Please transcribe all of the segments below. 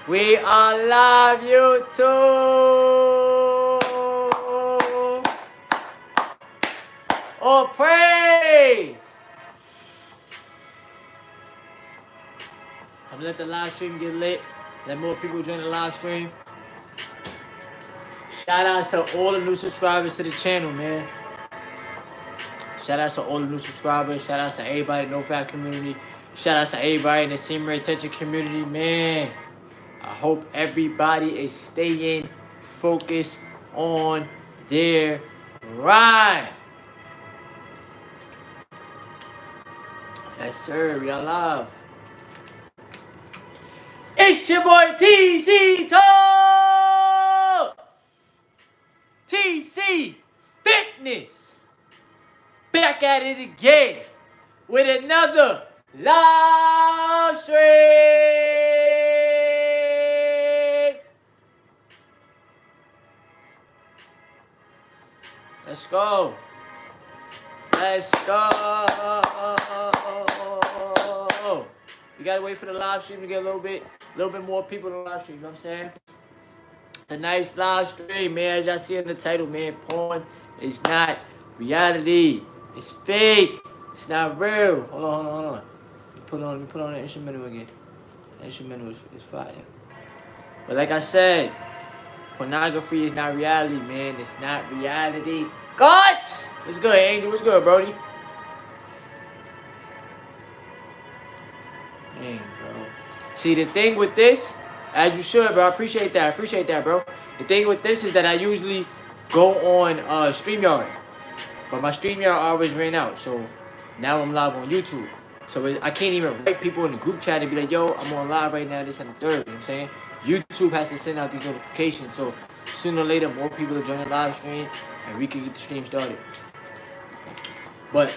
We are live, YouTube. Oh, praise. I'm gonna let the live stream get lit. Let more people join the live stream. Shout outs to all the new subscribers to the channel, man. Shout outs to all the new subscribers. Shout outs to everybody in the NoFap community. Shout outs to everybody in the Semen retention community, man. I hope everybody is staying focused on their ride. Yes, sir. We are live. It's your boy TC Talk. TC Fitness. Back at it again with another live stream. Let's go. Let's go. We gotta wait for the live stream to get a little bit more people in the live stream, you know what I'm saying? It's a nice live stream, man. As y'all see in the title, man, porn is not reality. It's fake. It's not real. Hold on. Let me put on the instrumental again. The instrumental is fire. But like I said, pornography is not reality, man. It's not reality. Coach! What's good, Angel? What's good, Brody? Dang, bro. See, the thing with this, as you should, bro. I appreciate that, bro. The thing with this is that I usually go on StreamYard. But my StreamYard always ran out. So now I'm live on YouTube. So I can't even write people in the group chat and be like, yo, I'm on live right now, this and the third. You know what I'm saying? YouTube has to send out these notifications. So sooner or later, more people will join the live stream and we can get the stream started. But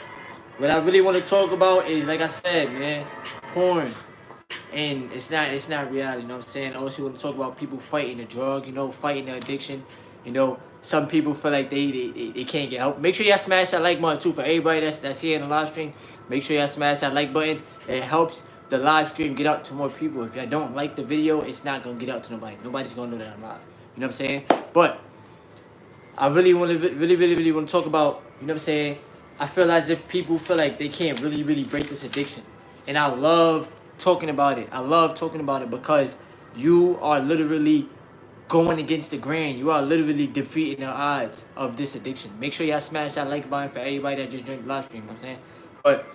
what I really want to talk about is, like I said, man, porn. And it's not reality, you know what I'm saying? I also want to talk about people fighting the drug, you know, fighting the addiction. You know, some people feel like they can't get help. Make sure y'all smash that like button too for everybody that's here in the live stream. Make sure y'all smash that like button. It helps the live stream get out to more people. If y'all don't like the video, it's not gonna get out to nobody. Nobody's gonna know that I'm live. You know what I'm saying? But I really want to talk about, you know what I'm saying? I feel as if people feel like they can't really break this addiction. And I love talking about it. I love talking about it because you are literally going against the grain. You are literally defeating the odds of this addiction. Make sure y'all smash that like button for everybody that just joined the live stream, you know what I'm saying? But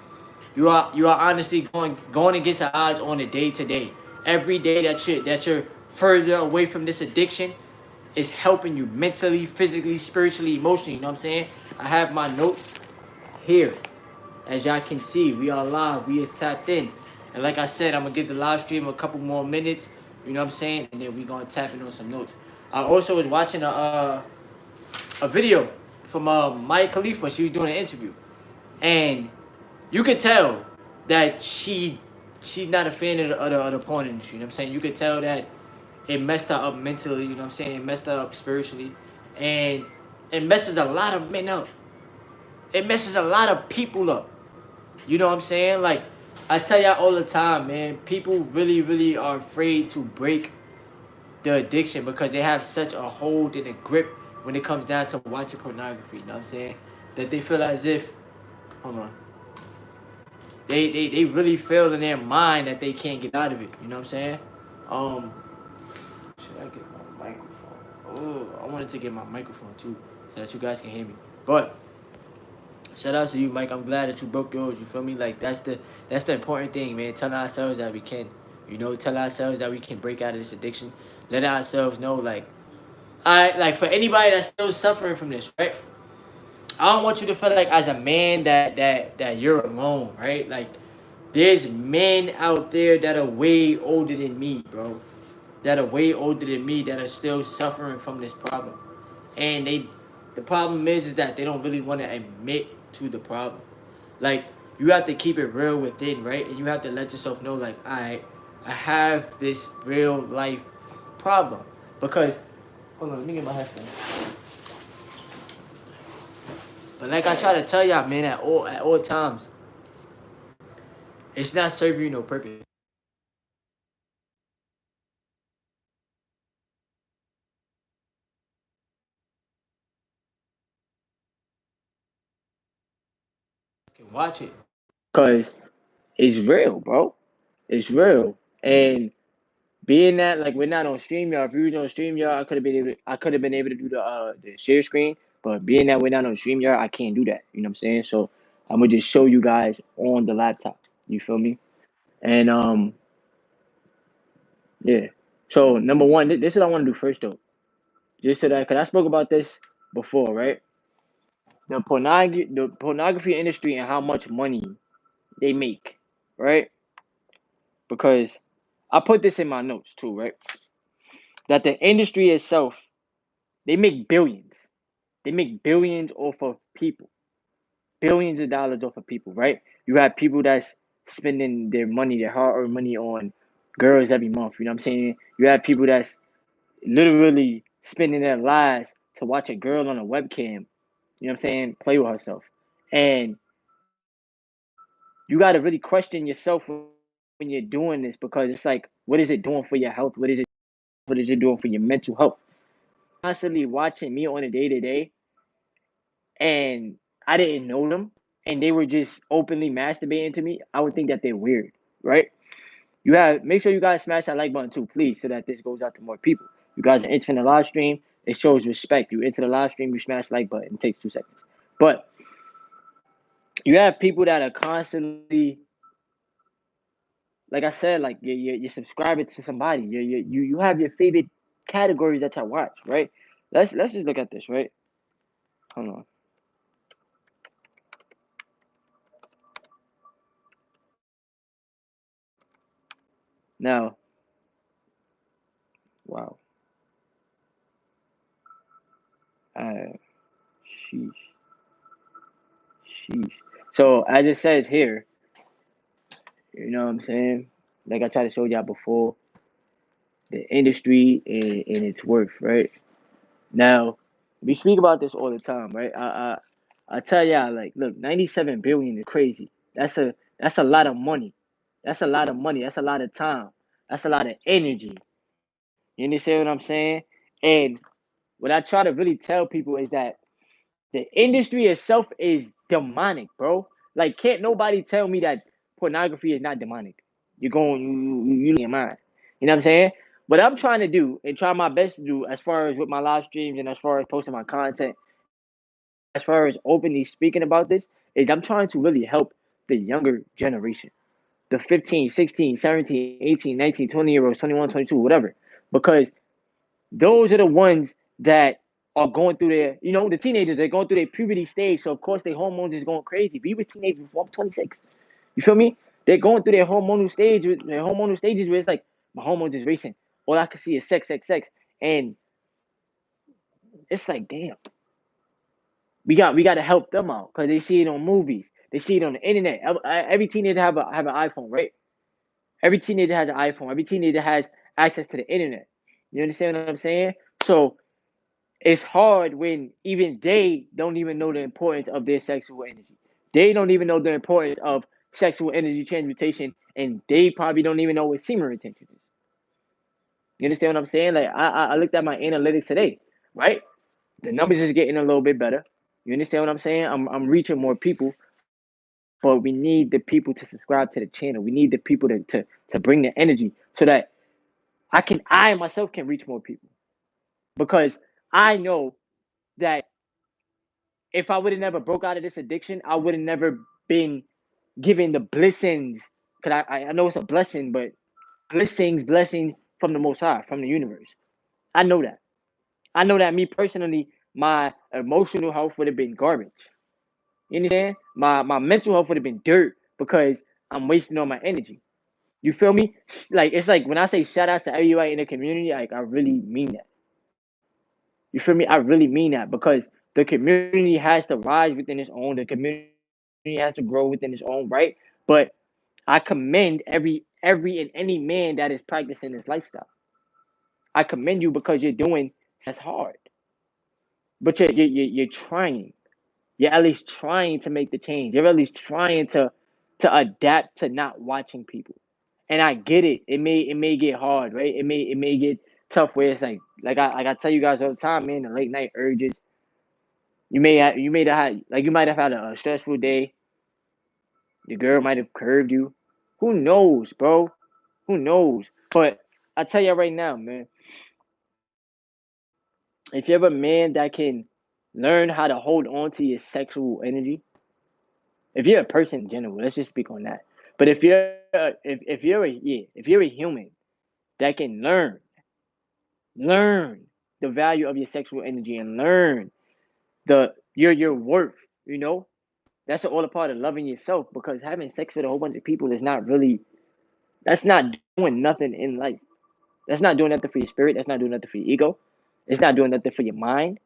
you are honestly going against the odds on a day to day. Every day that you're further away from this addiction is helping you mentally, physically, spiritually, emotionally, you know what I'm saying? I have my notes here. As y'all can see, we are live, we are tapped in. And like I said, I'm gonna give the live stream a couple more minutes, you know what I'm saying? And then we're gonna tap in on some notes. I also was watching a video from Maya Khalifa. She was doing an interview. And you could tell that she's not a fan of the porn industry, you know what I'm saying? You could tell that it messed her up mentally, you know what I'm saying? It messed her up spiritually. And it messes a lot of men up. It messes a lot of people up. You know what I'm saying? Like, I tell y'all all the time, man, people really are afraid to break the addiction because they have such a hold and a grip when it comes down to watching pornography, you know what I'm saying? That they feel as if, hold on, they really feel in their mind that they can't get out of it, you know what I'm saying? Should I get my microphone? Oh, I wanted to get my microphone too so that you guys can hear me. But shout out to you, Mike. I'm glad that you broke yours. You feel me? Like that's the important thing, man. Telling ourselves that we can, you know, tell ourselves that we can break out of this addiction. Let ourselves know, like for anybody that's still suffering from this, right? I don't want you to feel like as a man that you're alone, right? Like there's men out there that are way older than me, bro. That are way older than me that are still suffering from this problem. And the problem is that they don't really want to admit to the problem. Like, you have to keep it real within, right? And you have to let yourself know, like, I have this real life problem. Because, hold on, let me get my headphones. But like I try to tell y'all, man, at all times, it's not serving you no purpose. Watch it. Cause it's real, bro. It's real. And being that like we're not on StreamYard, if we was on StreamYard, I could have been able to do the share screen. But being that we're not on StreamYard, I can't do that. You know what I'm saying? So I'm gonna just show you guys on the laptop. You feel me? And yeah. So number one, this is what I want to do first though. Just so that, cause I spoke about this before, right? The pornography industry and how much money they make, right? Because I put this in my notes too, right? That the industry itself, they make billions. They make billions off of people, billions of dollars off of people, right? You have people that's spending their money, their hard-earned money on girls every month. You know what I'm saying? You have people that's literally spending their lives to watch a girl on a webcam. You know what I'm saying? Play with herself, and you got to really question yourself when you're doing this because it's like, what is it doing for your health? What is it doing for your mental health? Constantly watching me on a day to day, and I didn't know them, and they were just openly masturbating to me, I would think that they're weird, right? Make sure you guys smash that like button too, please, so that this goes out to more people. You guys are entering the live stream. It shows respect. You enter the live stream, you smash like button. It takes 2 seconds. But you have people that are constantly, like I said, like you're subscribing to somebody. You have your favorite categories that you watch, right? Let's just look at this, right? Hold on. Now, wow. Uh, sheesh, sheesh. So as it says here, you know what I'm saying? Like I tried to show y'all before, the industry and its worth, right? Now, we speak about this all the time, right? I tell y'all, like, look, 97 billion is crazy. That's a lot of money. That's a lot of money. That's a lot of time. That's a lot of energy. You understand what I'm saying? And what I try to really tell people is that the industry itself is demonic, bro. Like, can't nobody tell me that pornography is not demonic. You losing your mind. You know what I'm saying? What I'm trying to do and try my best to do, as far as with my live streams and as far as posting my content, as far as openly speaking about this, is I'm trying to really help the younger generation, the 15, 16, 17, 18, 19, 20-year-olds, 21, 22, whatever, because those are the ones that are going through the teenagers, they're going through their puberty stage. So, of course, their hormones is going crazy. We were teenagers before I'm 26. You feel me? They're going through their hormonal stages where it's like, my hormones is racing. All I can see is sex, sex, sex. And it's like, damn, we got to help them out because they see it on movies. They see it on the internet. Every teenager have an iPhone, right? Every teenager has an iPhone. Every teenager has access to the internet. You understand what I'm saying? So, it's hard when even they don't even know the importance of their sexual energy. They don't even know the importance of sexual energy transmutation, and they probably don't even know what semen retention is. You understand what I'm saying? Like I looked at my analytics today, right? The numbers is getting a little bit better. You understand what I'm saying? I'm reaching more people, but we need the people to subscribe to the channel. We need the people to bring the energy so that I myself can reach more people because I know that if I would have never broke out of this addiction, I would have never been given the blessings. Cause I know it's a blessing, but blessings from the Most High, from the universe. I know that. I know that me personally, my emotional health would have been garbage. You understand? My mental health would have been dirt because I'm wasting all my energy. You feel me? Like it's like when I say shout outs to everybody in the community, like I really mean that. You feel me? I really mean that because the community has to rise within its own. The community has to grow within its own, right? But I commend every and any man that is practicing this lifestyle. I commend you because you're doing that's hard, but you're trying. You're at least trying to make the change. You're at least trying to adapt to not watching people. And I get it. It may get hard, right? It may get tough where it's like I tell you guys all the time, man. The late night urges. You might have had a stressful day. The girl might have curved you. Who knows, bro? Who knows? But I tell you right now, man, if you're a man that can learn how to hold on to your sexual energy, if you're a person in general, let's just speak on that. But if you're a human that can learn the value of your sexual energy and learn your worth, you know, that's all a part of loving yourself, because having sex with a whole bunch of people is not really, that's not doing nothing in life. That's not doing nothing for your spirit. That's not doing nothing for your ego. It's not doing nothing for your mind.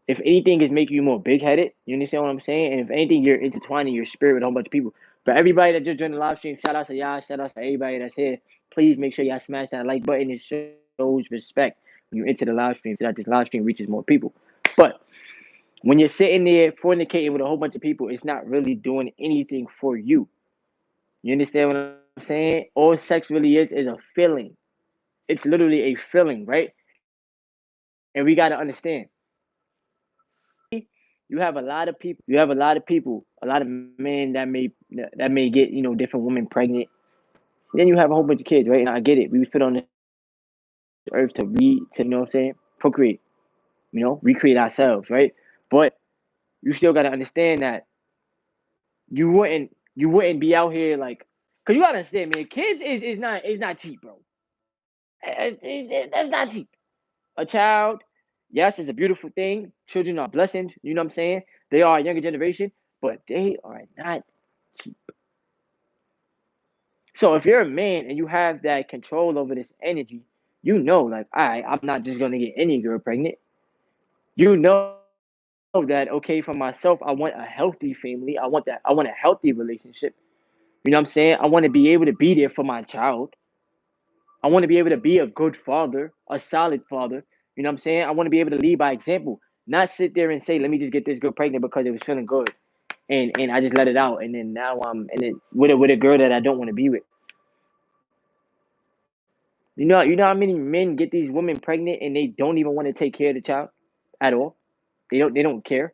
If anything, is making you more big headed. You understand what I'm saying? And if anything, you're intertwining your spirit with a whole bunch of people. For everybody that just joined the live stream, shout out to y'all. Shout out to everybody that's here. Please make sure y'all smash that like button. It shows respect when you're into the live stream, so that this live stream reaches more people. But when you're sitting there fornicating with a whole bunch of people, it's not really doing anything for you. You understand what I'm saying? All sex really is a feeling. It's literally a feeling, right? And we gotta understand. You have a lot of people, a lot of men that may get, you know, different women pregnant. Then you have a whole bunch of kids, right? And I get it. We was put on this earth to you know what I'm saying, procreate, recreate ourselves, right? But you still gotta understand that you wouldn't be out here like, cause you gotta understand, man. Kids is not cheap, bro. That's not cheap. A child, yes, is a beautiful thing. Children are blessings. You know what I'm saying? They are a younger generation, but they are not cheap. So if you're a man and you have that control over this energy, you know, like, I'm not just gonna get any girl pregnant. You know that, okay, for myself, I want a healthy family. I want a healthy relationship. You know what I'm saying? I want to be able to be there for my child. I want to be able to be a good father, a solid father. You know what I'm saying? I want to be able to lead by example, not sit there and say, let me just get this girl pregnant because it was feeling good. And I just let it out. And then now I'm and then with a girl that I don't want to be with. You know how many men get these women pregnant and they don't even want to take care of the child at all? They don't care.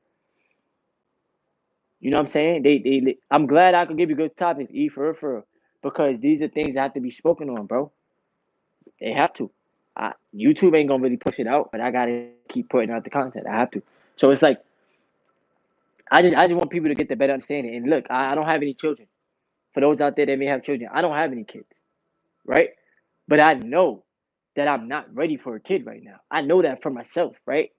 You know what I'm saying? I'm glad I could give you good topics, E, for real, because these are things that have to be spoken on, bro. They have to. YouTube ain't gonna really push it out, but I gotta keep putting out the content. I have to. So it's like I just want people to get the better understanding. And look, I don't have any children. For those out there that may have children, I don't have any kids, right? But I know that I'm not ready for a kid right now. I know that for myself, right?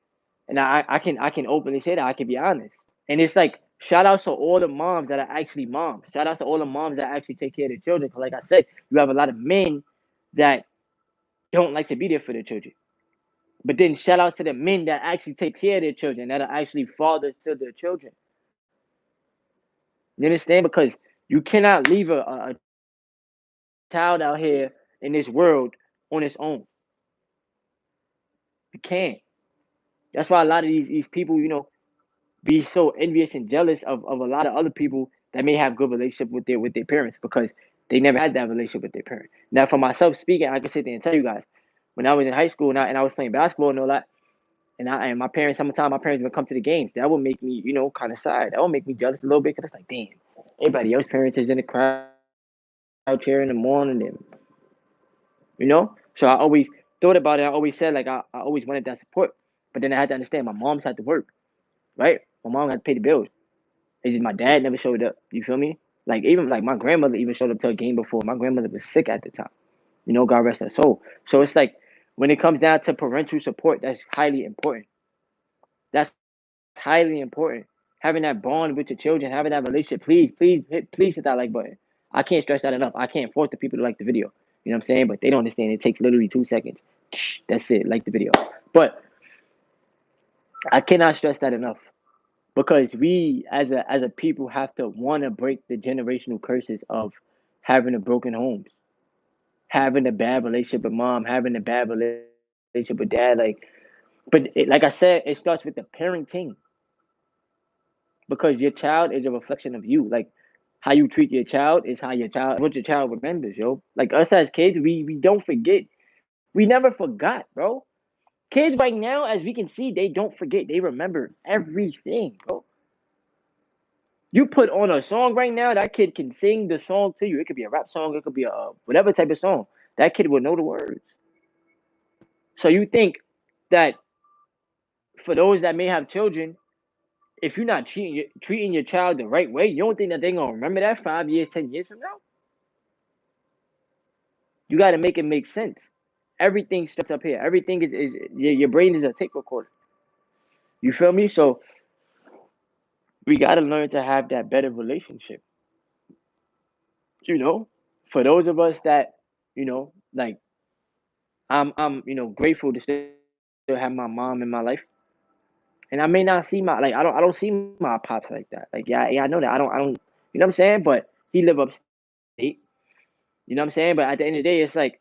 And I can openly say that. I can be honest. And it's like, shout outs to all the moms that are actually moms. Shout outs to all the moms that actually take care of their children. Cause like I said, you have a lot of men that don't like to be there for their children. But then shout outs to the men that actually take care of their children, that are actually fathers to their children. You understand? Because you cannot leave a child out here in this world on its own. You can't. That's why a lot of these people, be so envious and jealous of a lot of other people that may have good relationship with their parents, because they never had that relationship with their parents. Now, for myself speaking, I can sit there and tell you guys, when I was in high school and I was playing basketball and all that, and my parents, sometimes my parents would come to the games, that would make me, kind of sad. That would make me jealous a little bit, because it's like, damn, everybody else's parents is in the crowd cheering them on, So I always thought about it. I always said, like, I always wanted that support, but then I had to understand my mom's had to work, right? My mom had to pay the bills. It's just my dad never showed up. You feel me? Like, even like my grandmother even showed up to a game before. My grandmother was sick at the time. God rest her soul. So it's like, when it comes down to parental support, that's highly important. That's highly important. Having that bond with your children, having that relationship. Please hit that like button. I can't stress that enough. I can't force the people to like the video. You know what I'm saying? But they don't understand. It takes literally 2 seconds. That's it. Like the video. But I cannot stress that enough, because we as a people have to want to break the generational curses of having a broken homes, having a bad relationship with mom, having a bad relationship with dad. Like I said, it starts with the parenting, because your child is a reflection of you. Like, how you treat your child is how what your child remembers, yo. Like us as kids, we don't forget. We never forgot, bro. Kids right now, as we can see, they don't forget. They remember everything, bro. You put on a song right now, that kid can sing the song to you. It could be a rap song, it could be a whatever type of song. That kid will know the words. So you think that for those that may have children, if you're not treating your child the right way, you don't think that they're gonna remember that 5 years, 10 years from now? You got to make it make sense. Everything starts up here. Everything is your brain is a tape recorder. You feel me? So we got to learn to have that better relationship. You know, for those of us that, like I'm grateful to still have my mom in my life, and I may not see my like I don't see my pops like that. Like yeah, I know that I don't you know what I'm saying. But he live upstate. You know what I'm saying. But at the end of the day, it's like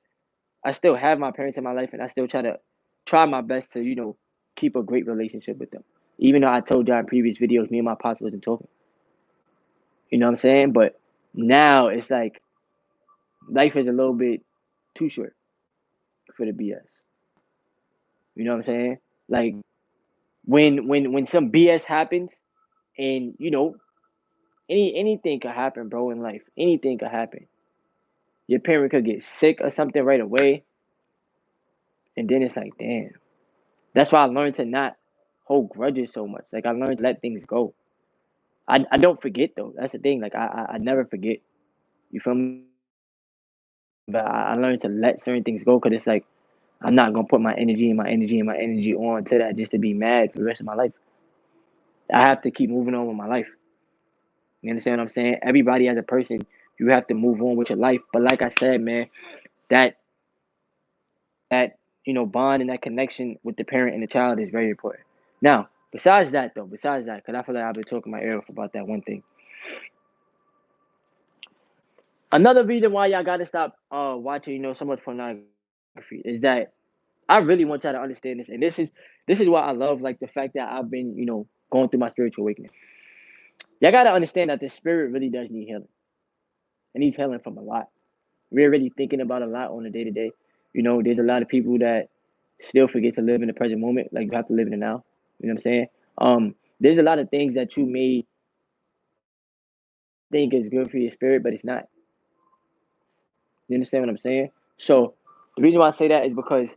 I still have my parents in my life, and I still try my best to keep a great relationship with them. Even though I told y'all in previous videos, me and my pops wasn't talking. You know what I'm saying? But now it's like life is a little bit too short for the BS. You know what I'm saying? Like when some BS happens, and anything could happen, bro. In life, anything could happen. Your parent could get sick or something right away, and then it's like, damn. That's why I learned to not hold grudges so much. Like I learned to let things go. I don't forget though. That's the thing. Like I never forget. You feel me? But I learned to let certain things go because it's like I'm not gonna put my energy and my energy and my energy on to that just to be mad for the rest of my life. I have to keep moving on with my life. You understand what I'm saying? Everybody as a person, you have to move on with your life. But like I said, man, that bond and that connection with the parent and the child is very important. Now, besides that, because I feel like I've been talking my ear off about that one thing. Another reason why y'all gotta stop watching, so much pornography is that I really want y'all to understand this, and this is why I love like the fact that I've been, going through my spiritual awakening. Y'all gotta understand that the spirit really does need healing. It needs healing from a lot. We're already thinking about a lot on a day to day. There's a lot of people that still forget to live in the present moment. Like you have to live in the now. You know what I'm saying? There's a lot of things that you may think is good for your spirit, but it's not. You understand what I'm saying? So the reason why I say that is because,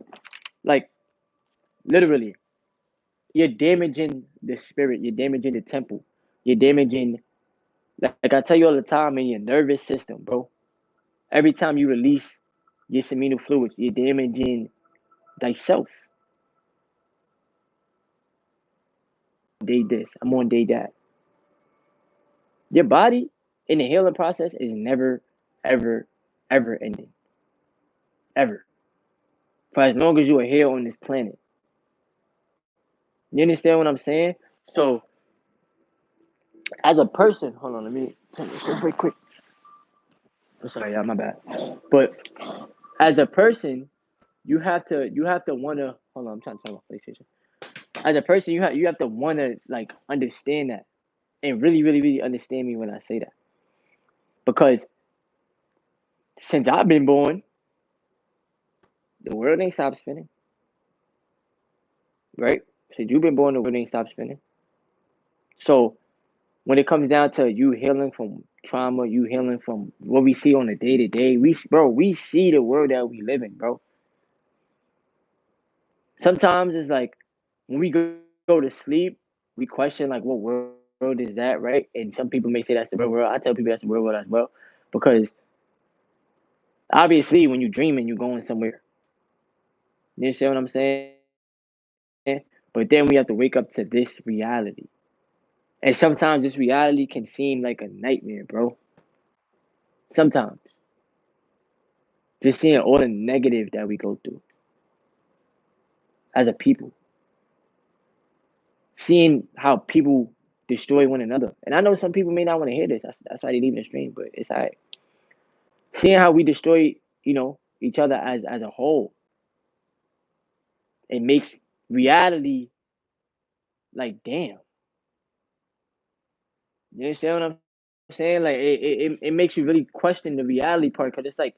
like, literally, you're damaging the spirit. You're damaging the temple. You're damaging, like I tell you all the time, in your nervous system, bro. Every time you release your seminal fluids, you're damaging thyself. Day this, I'm on day that. Your body in the healing process is never, ever, ever ending. Ever. For as long as you are here on this planet. You understand what I'm saying? So, as a person, hold on, let me turn this off real quick. I'm sorry, y'all, my bad. But as a person, you have to wanna hold on, I'm trying to turn my PlayStation. As a person, you have to wanna like understand that and really, really, really understand me when I say that. Because since I've been born, the world ain't stopped spinning. Right? Since you've been born, the world ain't stopped spinning. So when it comes down to you healing from trauma, you healing from what we see on a day to day, we see the world that we live in, bro. Sometimes it's like when we go to sleep, we question like what world is that, right? And some people may say that's the real world. I tell people that's the real world as well, because obviously when you're dreaming, you're going somewhere. You understand what I'm saying? But then we have to wake up to this reality. And sometimes this reality can seem like a nightmare, bro. Sometimes. Just seeing all the negative that we go through as a people. Seeing how people destroy one another. And I know some people may not want to hear this. That's why they leave the stream, but it's alright. Seeing how we destroy, each other as a whole. It makes reality like damn. You understand what I'm saying? Like it makes you really question the reality part because it's like,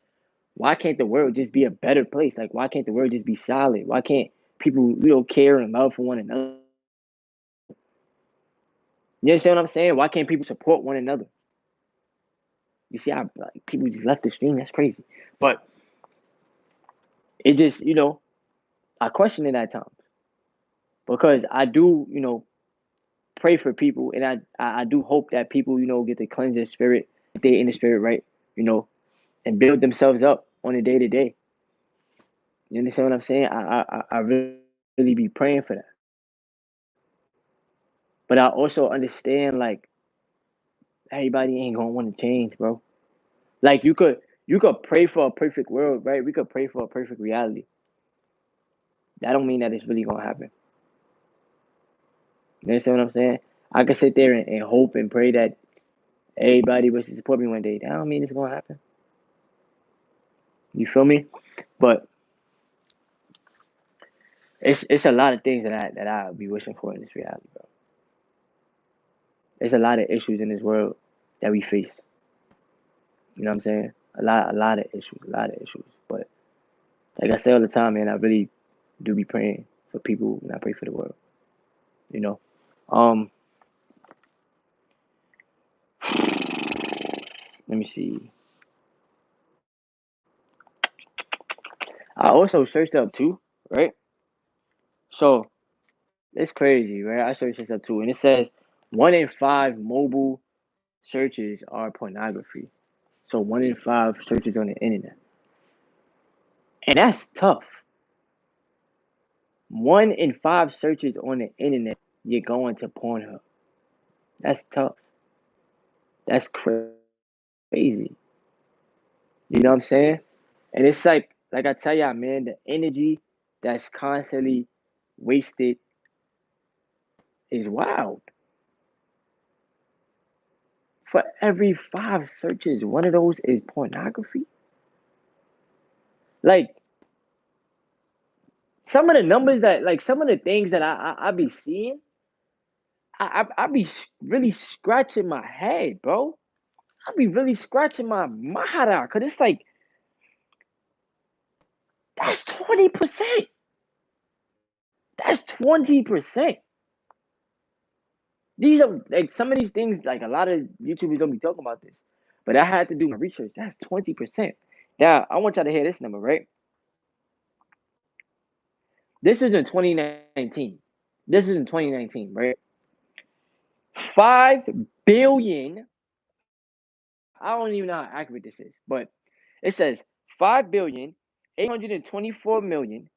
why can't the world just be a better place? Like why can't the world just be solid? Why can't people care and love for one another? You understand what I'm saying? Why can't people support one another? You see how like people just left the stream? That's crazy. But it just, I question it at times because I do, pray for people, and I do hope that people, get to cleanse their spirit, stay in the spirit, right? And build themselves up on a day to day. You understand what I'm saying? I really be praying for that. But I also understand like everybody ain't gonna want to change, bro. Like you could pray for a perfect world, right? We could pray for a perfect reality. That don't mean that it's really gonna happen. You understand what I'm saying? I could sit there and hope and pray that everybody was to support me one day. That don't mean it's gonna happen. You feel me? But it's a lot of things that I be wishing for in this reality, bro. There's a lot of issues in this world that we face. You know what I'm saying? A lot of issues, a lot of issues. But like I say all the time, man, I really do be praying for people and I pray for the world. You know. Um, let me see. I also searched up too, right? So it's crazy, right? I searched this up too, and it says 1 in 5 mobile searches are pornography. So 1 in 5 searches on the internet, and that's tough. 1 in 5 searches on the internet, you're going to Pornhub. That's tough. That's crazy. You know what I'm saying? And it's like I tell y'all, man, the energy that's constantly wasted is wild. For every 5 searches, one of those is pornography. Like some of the numbers that, like some of the things that I be seeing, I be really scratching my head, bro. I be really scratching my mahara, cause it's like that's 20%. That's 20%. These are like some of these things. Like a lot of YouTubers don't be talking about this, but I had to do my research. That's 20%. Now I want y'all to hear this number, right? This is in 2019. This is in 2019, right? 5 billion. I don't even know how accurate this is, but it says 5,824,000,000.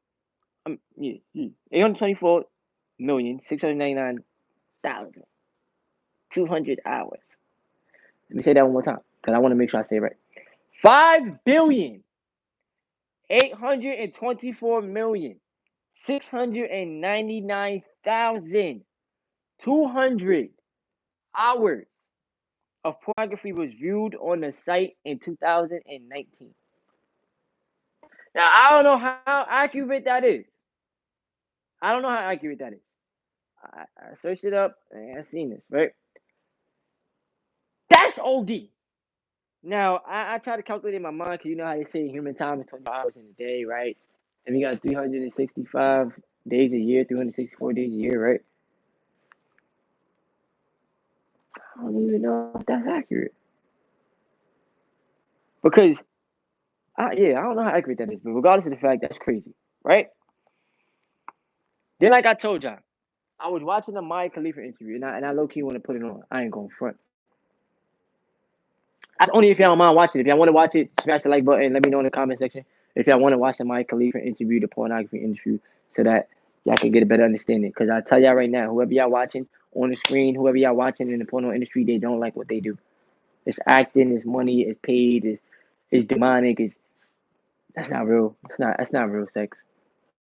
824,699,200 hours. Let me say that one more time because I want to make sure I say it right. 5,824,699,200 of pornography was viewed on the site in 2019. Now I don't know how accurate that is. I don't know how accurate that is. I searched it up and I seen this, right? That's OD. Now I try to calculate in my mind because you know how they say human time is 24 hours in a day, right? And we got 365 days a year, 364 days a year, right? I don't even know if that's accurate because I don't know how accurate that is, but regardless of the fact, that's crazy, right? Then, like I told y'all, I was watching the Maya Khalifa interview, and I low key want to put it on. I ain't going front. That's only if y'all don't mind watching it. If y'all want to watch it, smash the like button. Let me know in the comment section if y'all want to watch the Maya Khalifa interview, the pornography interview, so that y'all can get a better understanding. Because I tell y'all right now, whoever y'all watching on the screen, whoever y'all watching in the porno industry, they don't like what they do. It's acting, it's money, it's paid, it's demonic, it's that's not real. That's not real sex.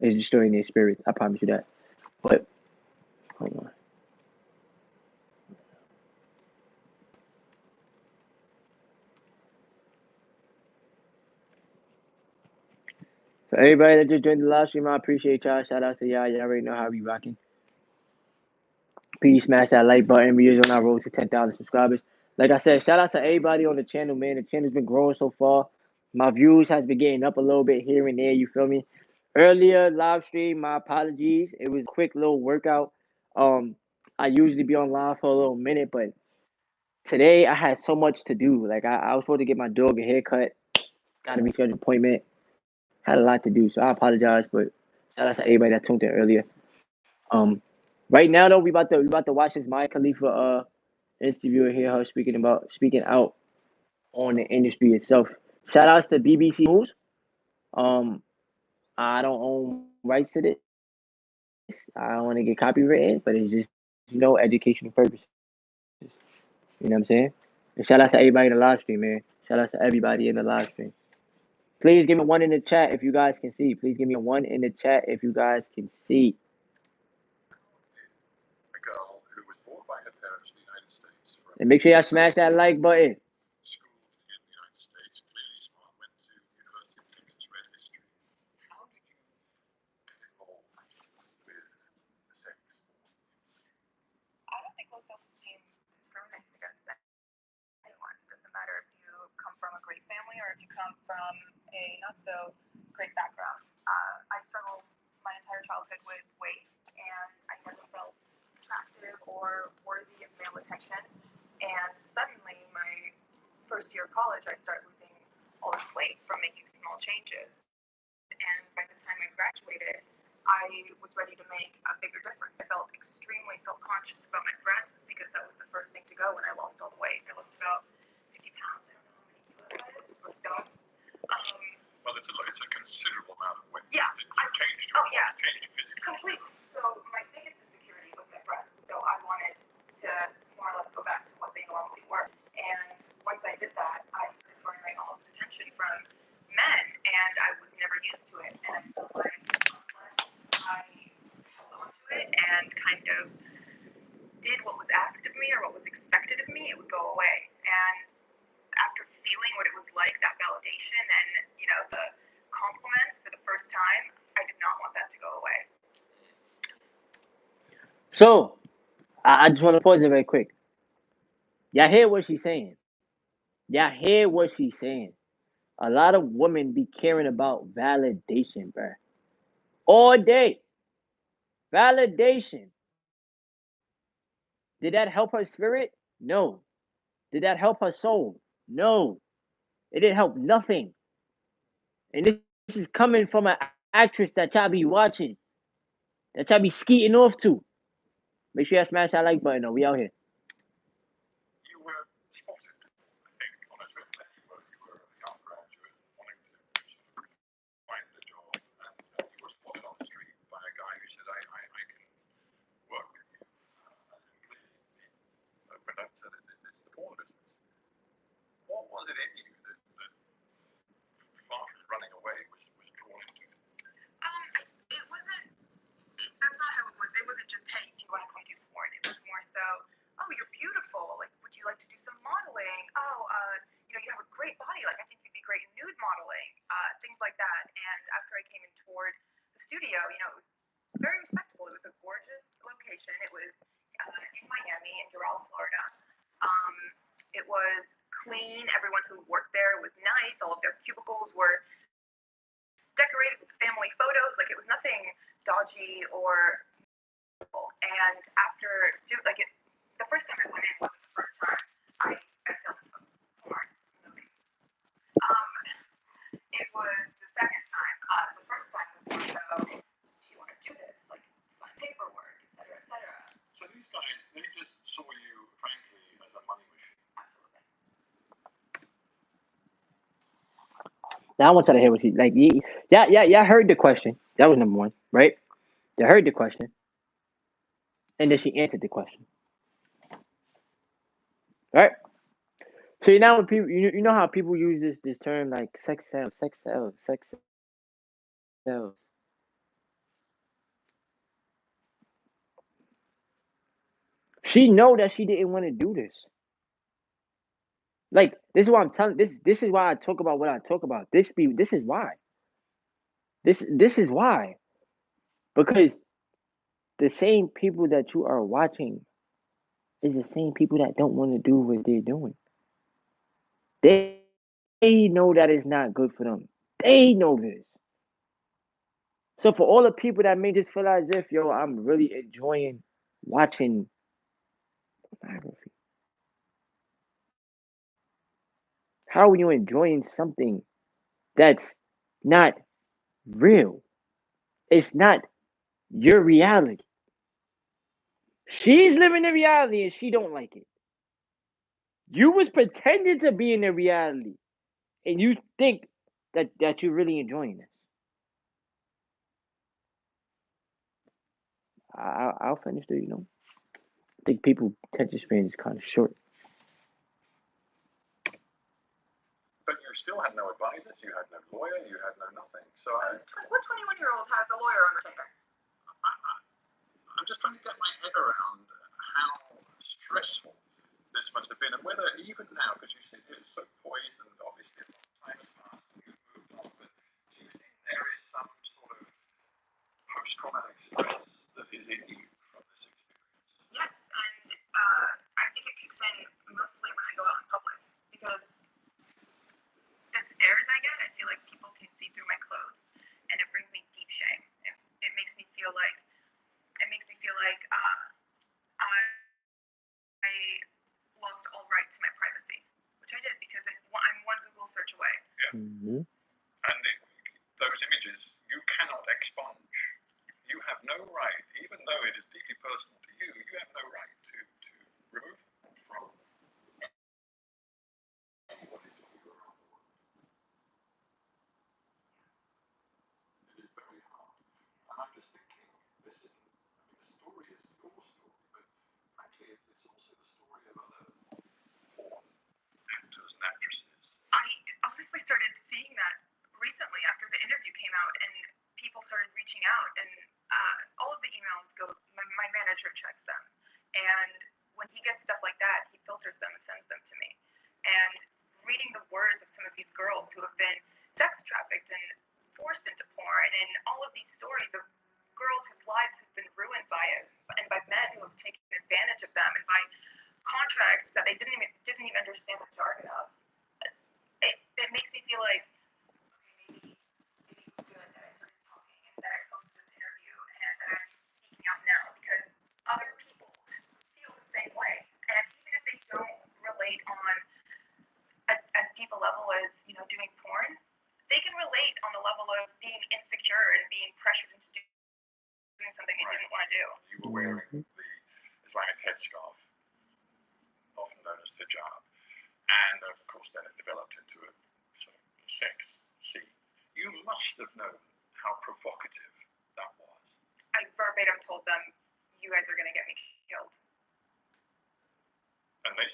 It's destroying their spirits. I promise you that. But hold on. For everybody that just joined the live stream, I appreciate y'all. Shout out to y'all. Y'all already know how we rocking. Please smash that like button. We is on our road to 10,000 subscribers. Like I said, shout out to everybody on the channel, man. The channel's been growing so far. My views has been getting up a little bit here and there. You feel me? Earlier live stream, my apologies. It was a quick little workout. I usually be on live for a little minute, but today I had so much to do. Like I was supposed to get my dog a haircut, got a rescheduled appointment, had a lot to do. So I apologize, but shout out to everybody that tuned in earlier. Um, right now though, we about to watch this Maya Khalifa interview and hear her speaking out on the industry itself. Shout outs to BBC News. Um, I don't own rights to this. I don't want to get copywritten, but it's just educational purposes. You know what I'm saying? And shout out to everybody in the live stream, man. Shout out to everybody in the live stream. Please give me a one in the chat if you guys can see. Please give me a one in the chat if you guys can see. And make sure y'all smash that like button. So I just want to pause it very quick. Y'all hear what she's saying? Y'all hear what she's saying? A lot of women be caring about validation, bruh. All day. Validation. Did that help her spirit? No. Did that help her soul? No. It didn't help nothing. And this is coming from an actress that y'all be watching, that y'all be skeeting off to. Make sure y'all smash that like button, though. We out here. Now I want y'all to hear what she like. Yeah. Heard the question. That was number one, right? You heard the question, and then she answered the question, right? So you know when people, you know how people use this term like sex sells, sex sells, sex sells. She know that she didn't want to do this. Like this is why I'm telling this is why I talk about what I talk about. This is why. This is why. Because the same people that you are watching is the same people that don't want to do what they're doing. They know that it's not good for them. They know this. So for all the people that may just feel as if, yo, I'm really enjoying watching Pornography. How are you enjoying something that's not real? It's not your reality. She's living the reality and she don't like it. You was pretending to be in the reality, and you think that you're really enjoying this. I'll finish there. I think people attention span is kind of short. But you still had no advisors, you had no lawyer, you had no nothing. So what 21-year-old has a lawyer on retainer? I'm just trying to get my head around how stressful this must have been, and whether even now, because you sit here so poised, and obviously a lot of time has passed and you've moved on, but do you think there is some sort of post-traumatic stress that is in you from this experience? Yes, and I think it kicks in mostly when I go out in public, because the stares I get, I feel like people can see through my clothes, and it brings me deep shame. It makes me feel like I lost all right to my privacy, which I did because I'm one Google search away. Yeah. Mm-hmm. And those images you cannot expunge. You have no right, even though it is deeply personal to you, you have no right to remove them from anybody. It is very hard. And I'm just thinking, this isn't, the story is your story, but frankly, it's also the story of other porn actors and actresses. I honestly started seeing that recently after the interview came out, and people started reaching out, and all of the emails go, my manager checks them, and when he gets stuff like that, he filters them and sends them to me. And reading the words of some of these girls who have been sex trafficked and forced into porn, and all of these stories of girls whose lives have been ruined by it, and by men who have taken advantage of them, and by contracts that they didn't even understand the jargon of. It makes me feel like, okay, maybe it was good that I started talking and that I posted this interview and that I'm speaking out now, because other people feel the same way. And even if they don't relate on as deep a level as, doing porn, they can relate on the level of being insecure and being pressured into doing something they didn't want to do. You were wearing the Islamic headscarf, often known as hijab. And of course, then it developed into a sort of sex scene. You must have known how provocative that was. I verbatim told them, "You guys are going to get me killed." And they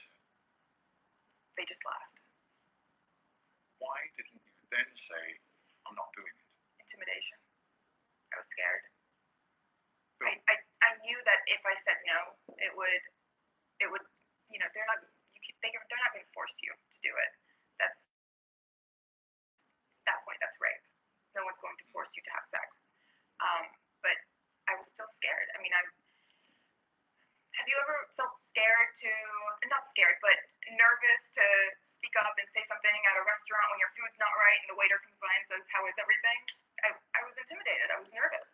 just laughed. Why didn't you then say, "I'm not doing it"? Intimidation. I was scared. I knew that if I said no, it would, they're not going to force you to do it. At that point, that's rape. No one's going to force you to have sex. But I was still scared. I mean, have you ever felt not scared, but nervous to speak up and say something at a restaurant when your food's not right and the waiter comes by and says, "How is everything?" I was intimidated. I was nervous.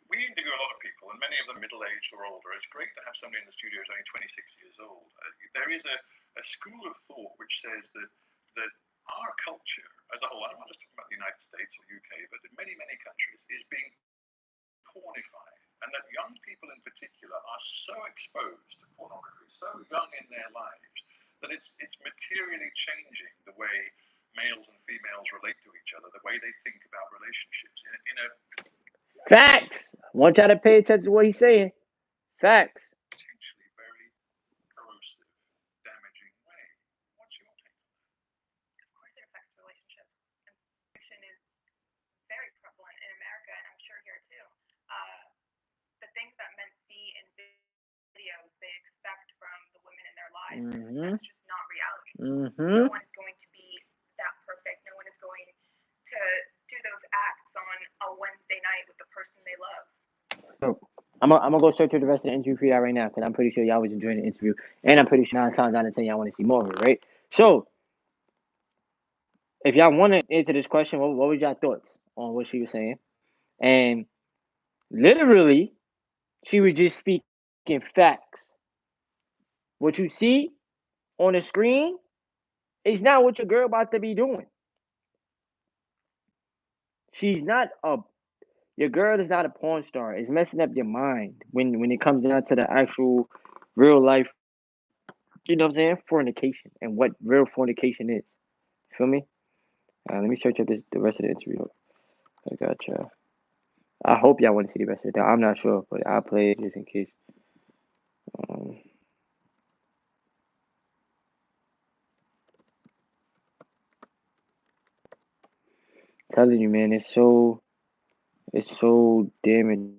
We interview a lot of people, and many of them middle-aged or older. It's great to have somebody in the studio who's only 26 years old. There is a school of thought which says that our culture as a whole, I'm not just talking about the United States or UK, but in many, many countries, is being pornified. And that young people in particular are so exposed to pornography, so young in their lives, that it's materially changing the way males and females relate to each other, the way they think about relationships in a Facts. I want y'all to pay attention to what he's saying. Facts. potentially very corrosive, damaging way. What's your take on that? Of course, it affects relationships. And addiction is very prevalent in America, and I'm sure here too. The things that men see in videos they expect from the women in their lives, that's just not reality. No one is going to be that perfect. No one is going to do those acts on a Wednesday night with the person they love. So, I'm gonna go search through the rest of the interview for y'all right now, because I'm pretty sure y'all was enjoying the interview, and I'm pretty sure 9 times out of 10 y'all want to see more of it, right? So, if y'all want to answer this question, what was y'all thoughts on what she was saying? And literally, she was just speaking facts. What you see on the screen is not what your girl about to be doing. She's not a Your girl is not a porn star. It's messing up your mind when it comes down to the actual real life, you know what I'm saying, fornication and what real fornication is. Feel me? Let me search up the rest of the interview. I got y'all. I hope y'all want to see the rest of it. I'm not sure, but I'll play it just in case. Telling you, man, it's so damaging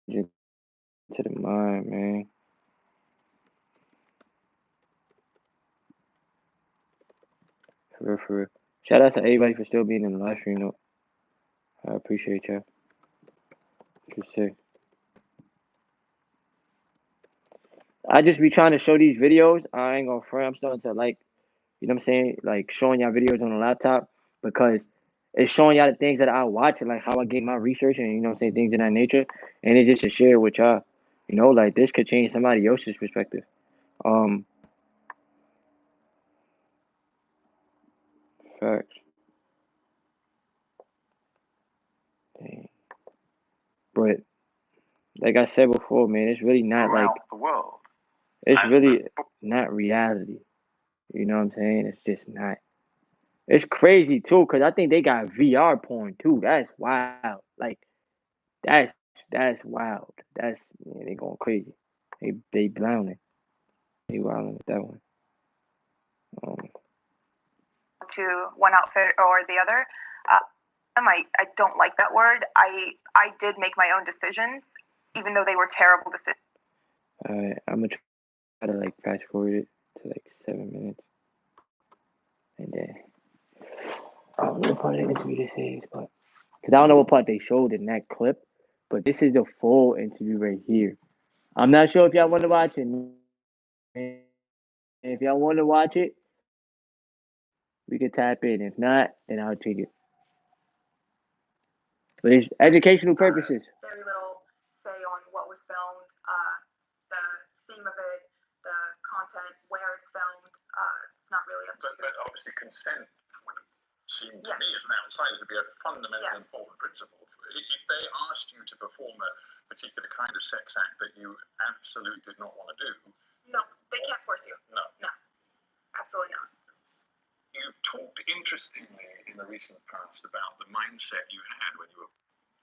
to the mind, man. For real. Shout out to everybody for still being in the live stream, though. I appreciate y'all. Just say. I just be trying to show these videos. I ain't gonna front. I'm starting to like, you know what I'm saying? Like showing y'all videos on the laptop because it's showing y'all the things that I watch and like how I get my research and, you know what I'm saying, things of that nature. And it's just to share with y'all. You know, like this could change somebody else's perspective. Facts. Dang. But like I said before, man, it's really not like the world. it's really not reality. You know what I'm saying? It's just not. It's crazy too, cause I think they got VR porn too. That's wild. Like that's wild. That's they going crazy. They blowing. They wilding with that one. To one outfit or the other. I don't like that word. I did make my own decisions, even though they were terrible decisions. Alright, I'm gonna try to like fast forward it to like 7 minutes, and then I don't know what part of the interview this is, but cause I don't know what part they showed in that clip, but this is the full interview right here. I'm not sure if y'all want to watch it. If y'all want to watch it, we can tap in. If not, then I'll take it. But it's educational purposes. Very little say on what was filmed, the theme of it, the content, where it's filmed. It's not really up to you. But obviously consent would seem to me as an outsider to be a fundamental important principle. If they asked you to perform a particular kind of sex act that you absolutely did not want to do. No, they can't force you. No. Absolutely not. You've talked interestingly in the recent past about the mindset you had when you were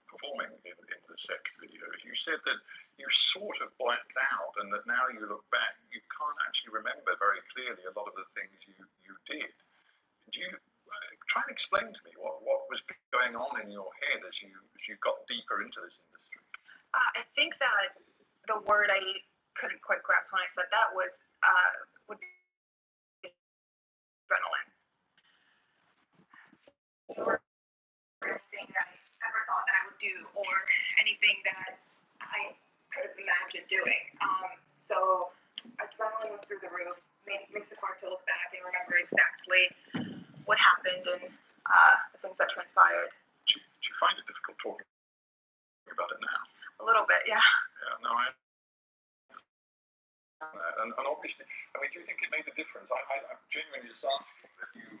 performing in the sex videos. You said that you sort of blacked out and that now you look back, you can't actually remember very clearly a lot of the things you did. Do you try and explain to me what was going on in your head as you got deeper into this industry? I think that the word I couldn't quite grasp when I said that was would be adrenaline. Or anything that I ever thought that I would do, or anything that I could have imagined doing. So adrenaline was through the roof. Makes it hard to look back and remember exactly what happened and the things that transpired. Do you find it difficult talking about it now? A little bit, yeah. Yeah, no, and obviously, I mean, do you think it made a difference? I'm genuinely just asking that you're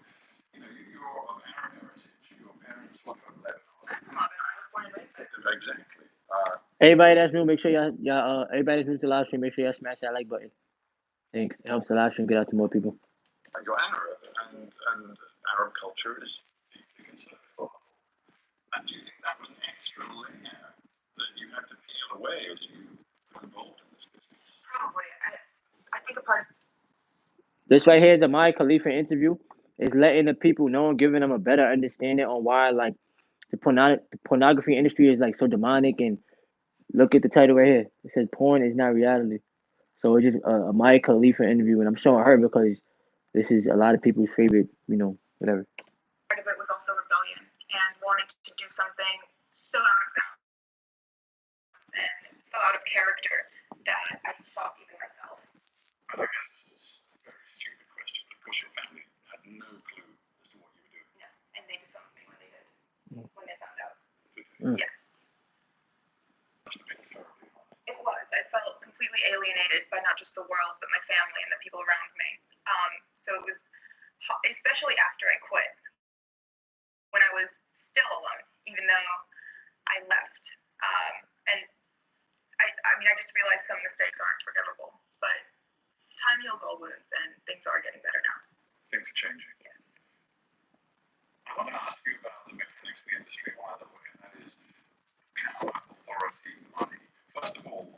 of Arab heritage. Your parents were from Lebanon. I'm from Lebanon. I was born and raised there. Exactly. Everybody that's new, make sure y'all everybody that's new to the live stream, make sure y'all smash that like button. Thanks. It helps the live stream get out to more people. You're Arab, and Arab culture is deeply conservative. And do you think that was an extra layer that you had to peel away as you were involved in this business? Probably. I think a part of This right here is a Maya Khalifa interview. It's letting the people know and giving them a better understanding on why like the pornography industry is like so demonic. And look at the title right here. It says porn is not reality. So it's just a Maya Khalifa interview, and I'm showing her because this is a lot of people's favorite, whatever. part of it was also rebellion and wanting to do something so out of bounds and so out of character that I shocked even myself. And I guess this is a very stupid question, but of course your family had no clue as to what you were doing. No, and they disowned me when they did, when they found out. Mm. Yes. That's the big therapy. It was. I felt completely alienated by not just the world, but my family and the people around me. So it was, especially after I quit, when I was still alone, even though I left. And I mean, I just realized some mistakes aren't forgivable, but time heals all wounds, and things are getting better now. Things are changing. Yes. I want to ask you about the mechanics of the industry one other way, and that is power, authority, money. First of all,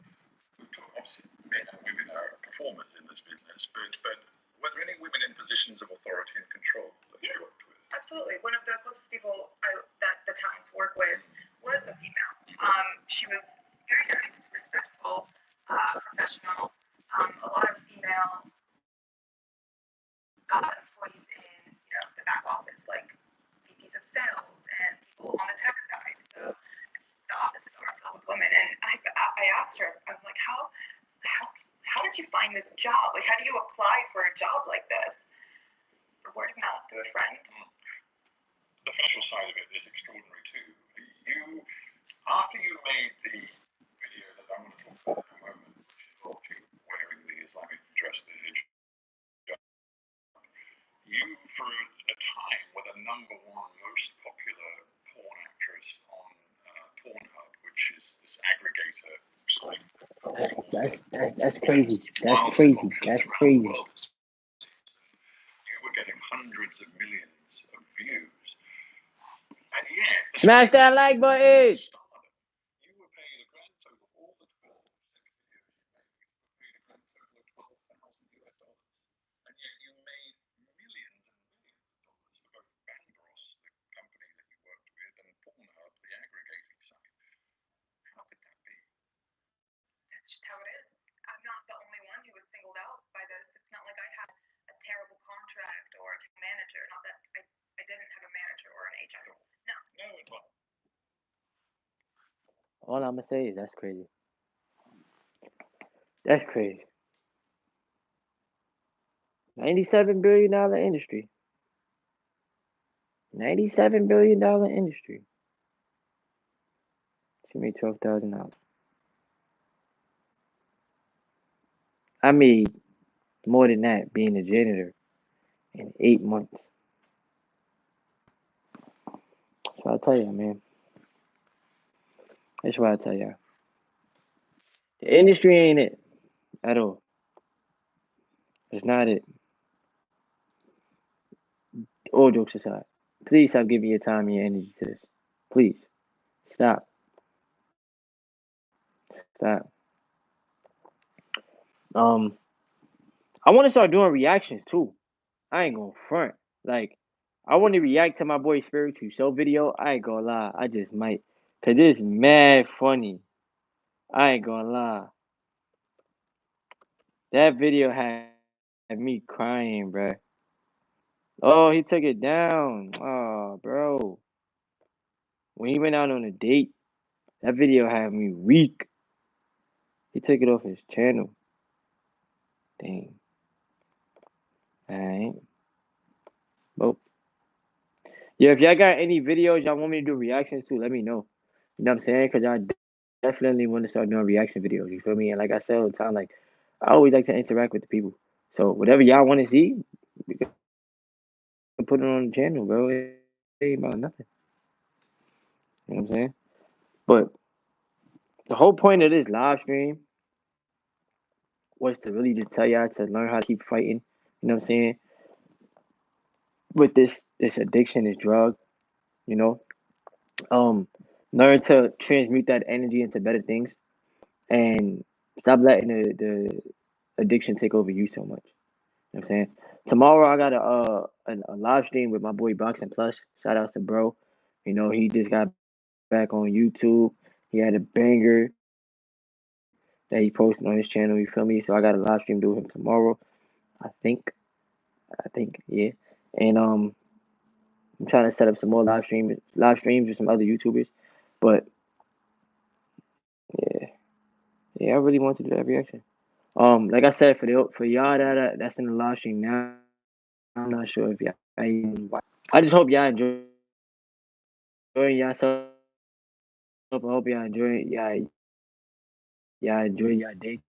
we talk, obviously men and women are performers in this business, but were there any women in positions of authority and control that you worked with? Absolutely. One of the closest people that the talents work with was a female. She was very nice, respectful, professional. A lot of female employees in the back office, like VPs of sales and people on the tech side. So the offices are filled with women. And I asked her, I'm like, how did you find this job? Like, how do you apply for a job like this? Word of mouth through a friend. The financial side of it is extraordinary too. After you made the video that I'm going to talk about in a moment, which is you wearing the Islamic dress, the hijab, you for a time were the #1 most popular porn actress on Pornhub, which is this aggregator site. That's crazy. That's crazy. That's crazy. You were getting hundreds of millions of views. And yet, Smash that like button. You were paid a grand total of all the 12 videos you made. You were paid a grand total of $12,000 US. And yet you made millions and millions of dollars for both Bandros, the company that you worked with, and Pornhub, the aggregating site. How could that be? That's just how it is. I'm not the only one who was singled out by this. It's not like I had a terrible contract or a manager. Not that I didn't have a manager or an agent. No. No, it wasn't. All I'm gonna say is that's crazy. That's crazy. $97 billion industry. $97 billion industry. She made $12,000. I made more than that being a janitor in 8 months. That's what I tell you, man. That's what I tell you. The industry ain't it at all. It's not it. All jokes aside, please stop giving your time and your energy to this. Please stop. Stop. I want to start doing reactions too. I ain't gonna front. Like, I want to react to my boy Spiritual Show video. I ain't gonna lie. I just might. Cause it's mad funny. I ain't gonna lie. That video had me crying, bruh. Oh, he took it down. Oh, bro. When he went out on a date, that video had me weak. He took it off his channel. Dang. Alright. Well, yeah, if y'all got any videos y'all want me to do reactions to, let me know. You know what I'm saying? Because I definitely want to start doing reaction videos. You feel me? And like I said all the time, like, I always like to interact with the people. So whatever y'all want to see, we can put it on the channel, bro. It ain't about nothing. You know what I'm saying? But the whole point of this live stream was to really just tell y'all to learn how to keep fighting. You know what I'm saying? With this addiction, this drug, you know. Learn to transmute that energy into better things and stop letting the addiction take over you so much. You know what I'm saying? Tomorrow I got a live stream with my boy Boxing Plus. Shout out to bro. You know, he just got back on YouTube. He had a banger that he posted on his channel, you feel me? So I got a live stream to him tomorrow. I think, yeah. And I'm trying to set up some more live streams with some other YouTubers. But yeah, I really want to do that reaction. Like I said, for y'all that's in the live stream now, I'm not sure if y'all even watch. I just hope y'all enjoying yourself. I hope y'all enjoying y'all enjoy your day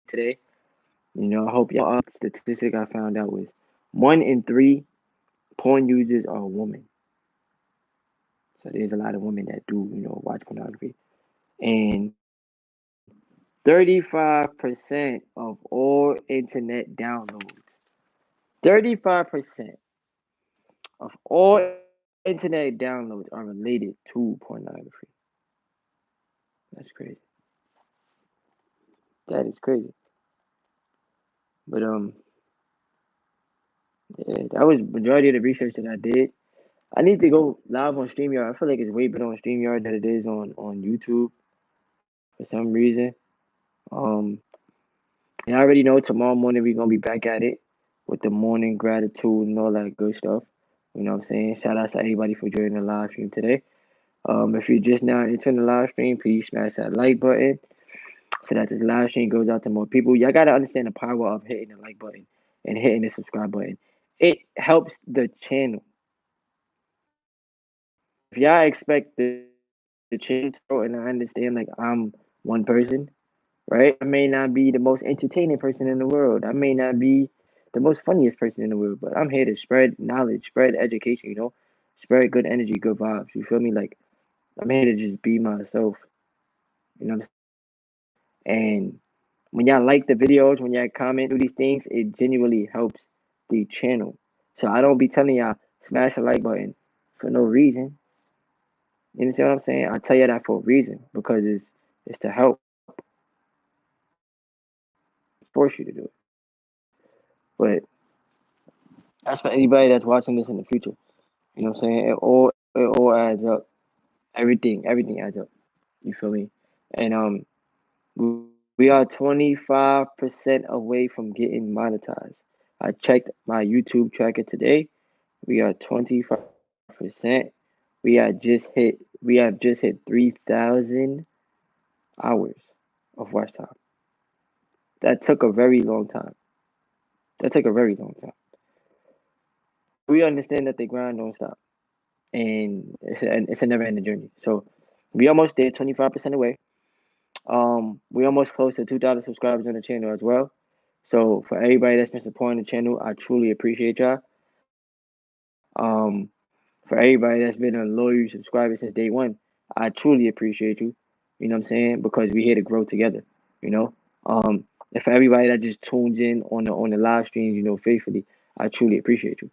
today. You know, I hope y'all statistic I found out was 1 in 3 porn users are women. So there's a lot of women that do, watch pornography. And 35% of all internet downloads, 35% of all internet downloads are related to pornography. That's crazy. That is crazy. But yeah, that was majority of the research that I did. I need to go live on StreamYard. I feel like it's way better on StreamYard than it is on YouTube for some reason. Um, and I already know tomorrow morning we're gonna be back at it with the morning gratitude and all that good stuff. You know what I'm saying? Shout out to everybody for joining the live stream today. If you're just now entering the live stream, please smash that like button so that this live stream goes out to more people. Y'all gotta understand the power of hitting the like button and hitting the subscribe button. It helps the channel. If y'all expect the channel to grow, and I understand like I'm one person, right? I may not be the most entertaining person in the world. I may not be the most funniest person in the world, but I'm here to spread knowledge, spread education, spread good energy, good vibes. You feel me? Like I'm here to just be myself. You know what I'm saying? And when y'all like the videos, when y'all comment through these things, it genuinely helps the channel. So I don't be telling y'all smash the like button for no reason. You understand what I'm saying? I tell you that for a reason because it's to help, force you to do it. But that's for anybody that's watching this in the future. You know what I'm saying? It all adds up. Everything adds up. You feel me? And we are 25% away from getting monetized. I checked my YouTube tracker today. We are 25%. We have just hit 3,000 hours of watch time. That took a very long time. That took a very long time. We understand that the grind don't stop, and it's a never ending journey. So we almost there, 25% away. We almost close to 2,000 subscribers on the channel as well. So for everybody that's been supporting the channel, I truly appreciate y'all. For everybody that's been a loyal subscriber since day one, I truly appreciate you. You know what I'm saying? Because we're here to grow together. You know. And for everybody that just tunes in on the live streams, faithfully, I truly appreciate you.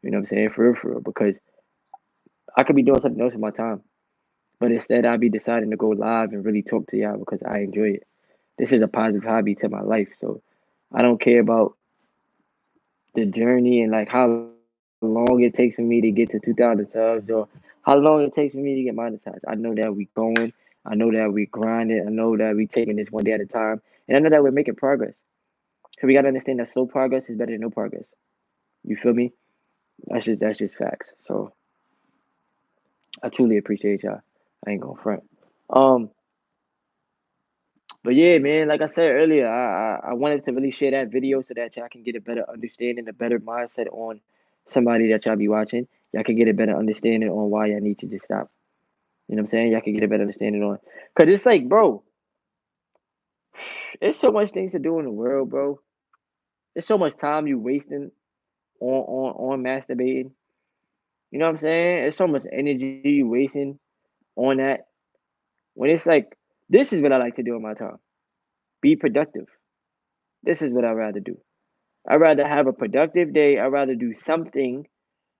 You know what I'm saying? For real, because I could be doing something else with my time, but instead I'd be deciding to go live and really talk to y'all because I enjoy it. This is a positive hobby to my life, so I don't care about the journey and like how long it takes for me to get to 2,000 subs or how long it takes for me to get monetized. I know that we growing. I know that we grinding. I know that we taking this one day at a time, and I know that we're making progress. So we gotta understand that slow progress is better than no progress. You feel me? That's just facts. So I truly appreciate y'all. I ain't gonna front. Um, but yeah, man, like I said earlier, I wanted to really share that video so that y'all can get a better understanding, a better mindset on somebody that y'all be watching. Y'all can get a better understanding on why y'all need to just stop. You know what I'm saying? Y'all can get a better understanding on, cause it's like, bro, there's so much things to do in the world, bro. There's so much time you wasting on masturbating. You know what I'm saying? There's so much energy you wasting on that. When it's like, this is what I like to do in my time. Be productive. This is what I'd rather do. I'd rather have a productive day. I'd rather do something,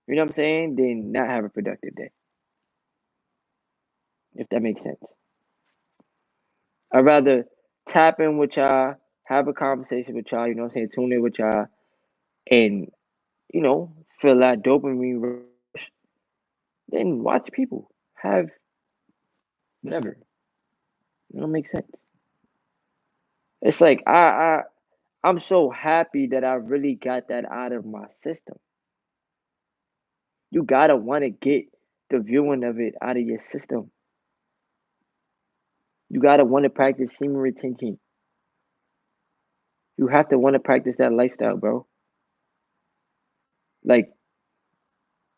you know what I'm saying, than not have a productive day. If that makes sense. I'd rather tap in with y'all, have a conversation with y'all, you know what I'm saying, tune in with y'all, and, feel that dopamine rush, then watch people have whatever. It don't make sense. It's like I'm so happy that I really got that out of my system. You gotta want to get the viewing of it out of your system. You gotta want to practice semen retention. You have to want to practice that lifestyle, bro. Like,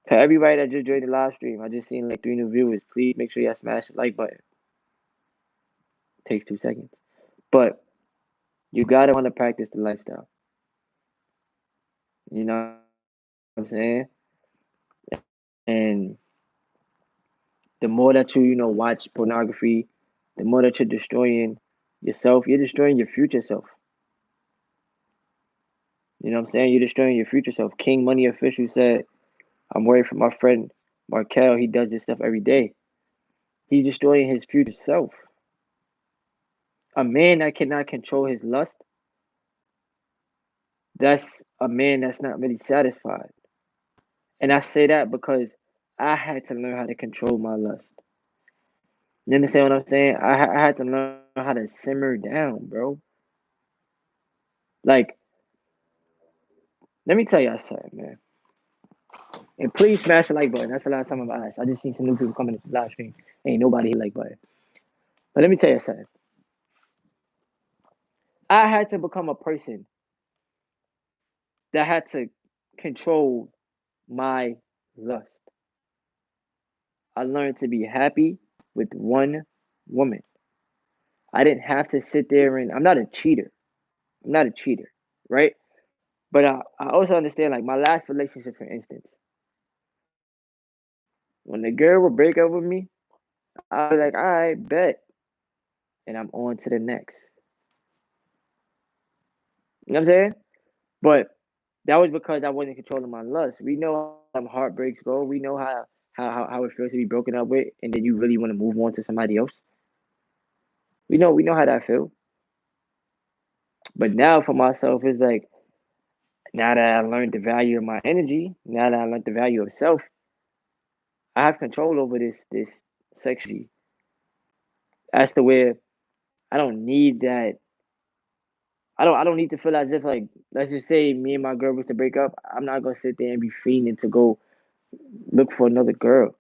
for everybody that just joined the live stream, I just seen like 3 new viewers. Please make sure y'all smash the like button. It takes 2 seconds. But you gotta want to practice the lifestyle. You know what I'm saying? And the more that you watch pornography, the more that you're destroying yourself, you're destroying your future self. You know what I'm saying? You're destroying your future self. King Money Official said, I'm worried for my friend Markel. He does this stuff every day. He's destroying his future self. A man that cannot control his lust, that's a man that's not really satisfied. And I say that because I had to learn how to control my lust. You understand what I'm saying? I had to learn how to simmer down, bro. Like, let me tell y'all something, man. And please smash the like button. That's the last time I've asked. I just seen some new people coming into the live stream. Ain't nobody hit the like button. But let me tell you something. I had to become a person that had to control my lust. I learned to be happy with one woman. I didn't have to sit there and I'm not a cheater. I'm not a cheater, right? But I also understand, like, my last relationship, for instance, when the girl would break up with me, I'd be like, all right, bet. And I'm on to the next. You know what I'm saying? But that was because I wasn't controlling my lust. We know how heartbreaks go. We know how it feels to be broken up with, and then you really want to move on to somebody else. We know how that feels. But now for myself, it's like, now that I learned the value of my energy, now that I learned the value of self, I have control over this sexuality. As to where I don't need that. I don't need to feel as if, like, let's just say me and my girl was to break up. I'm not gonna sit there and be fiending to go look for another girl.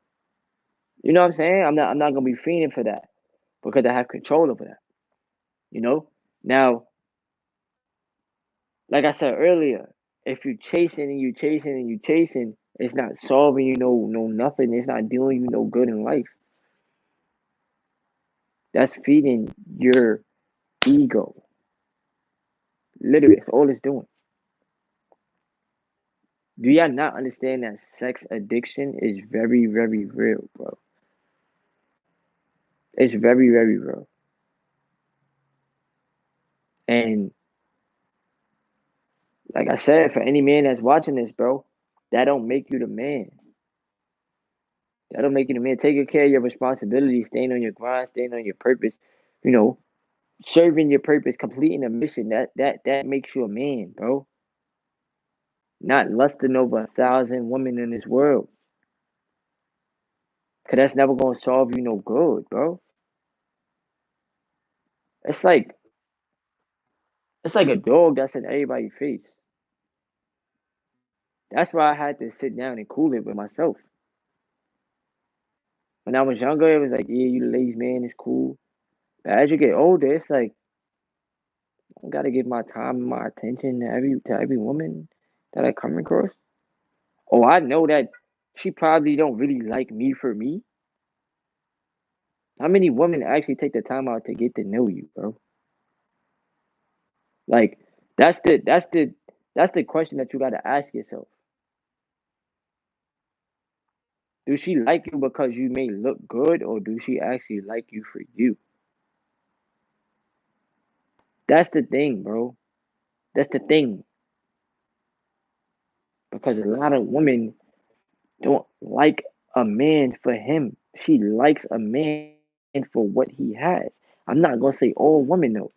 You know what I'm saying? I'm not gonna be fiending for that because I have control over that. You know? Now, like I said earlier, if you chasing and you chasing and you chasing, it's not solving no nothing. It's not doing you no good in life. That's feeding your ego. Literally, that's all it's doing. Do y'all not understand that sex addiction is very, very real, bro? It's very, very real. And like I said, for any man that's watching this, bro, that don't make you the man. That don't make you the man. Taking care of your responsibilities, staying on your grind, staying on your purpose, you know, serving your purpose, completing a mission. That makes you a man, bro. Not lusting over 1,000 women in this world. Cause that's never gonna solve you no good, bro. It's like a dog that's in everybody's face. That's why I had to sit down and cool it with myself. When I was younger, it was like, yeah, you the ladies man, it's cool. But as you get older, it's like, I gotta give my time and my attention to every woman that I come across. Oh, I know that she probably don't really like me for me. How many women actually take the time out to get to know you, bro? Like, that's the question that you gotta ask yourself. Do she like you because you may look good, or do she actually like you for you? That's the thing, bro. That's the thing. Because a lot of women don't like a man for him. She likes a man for what he has. I'm not gonna say all women though,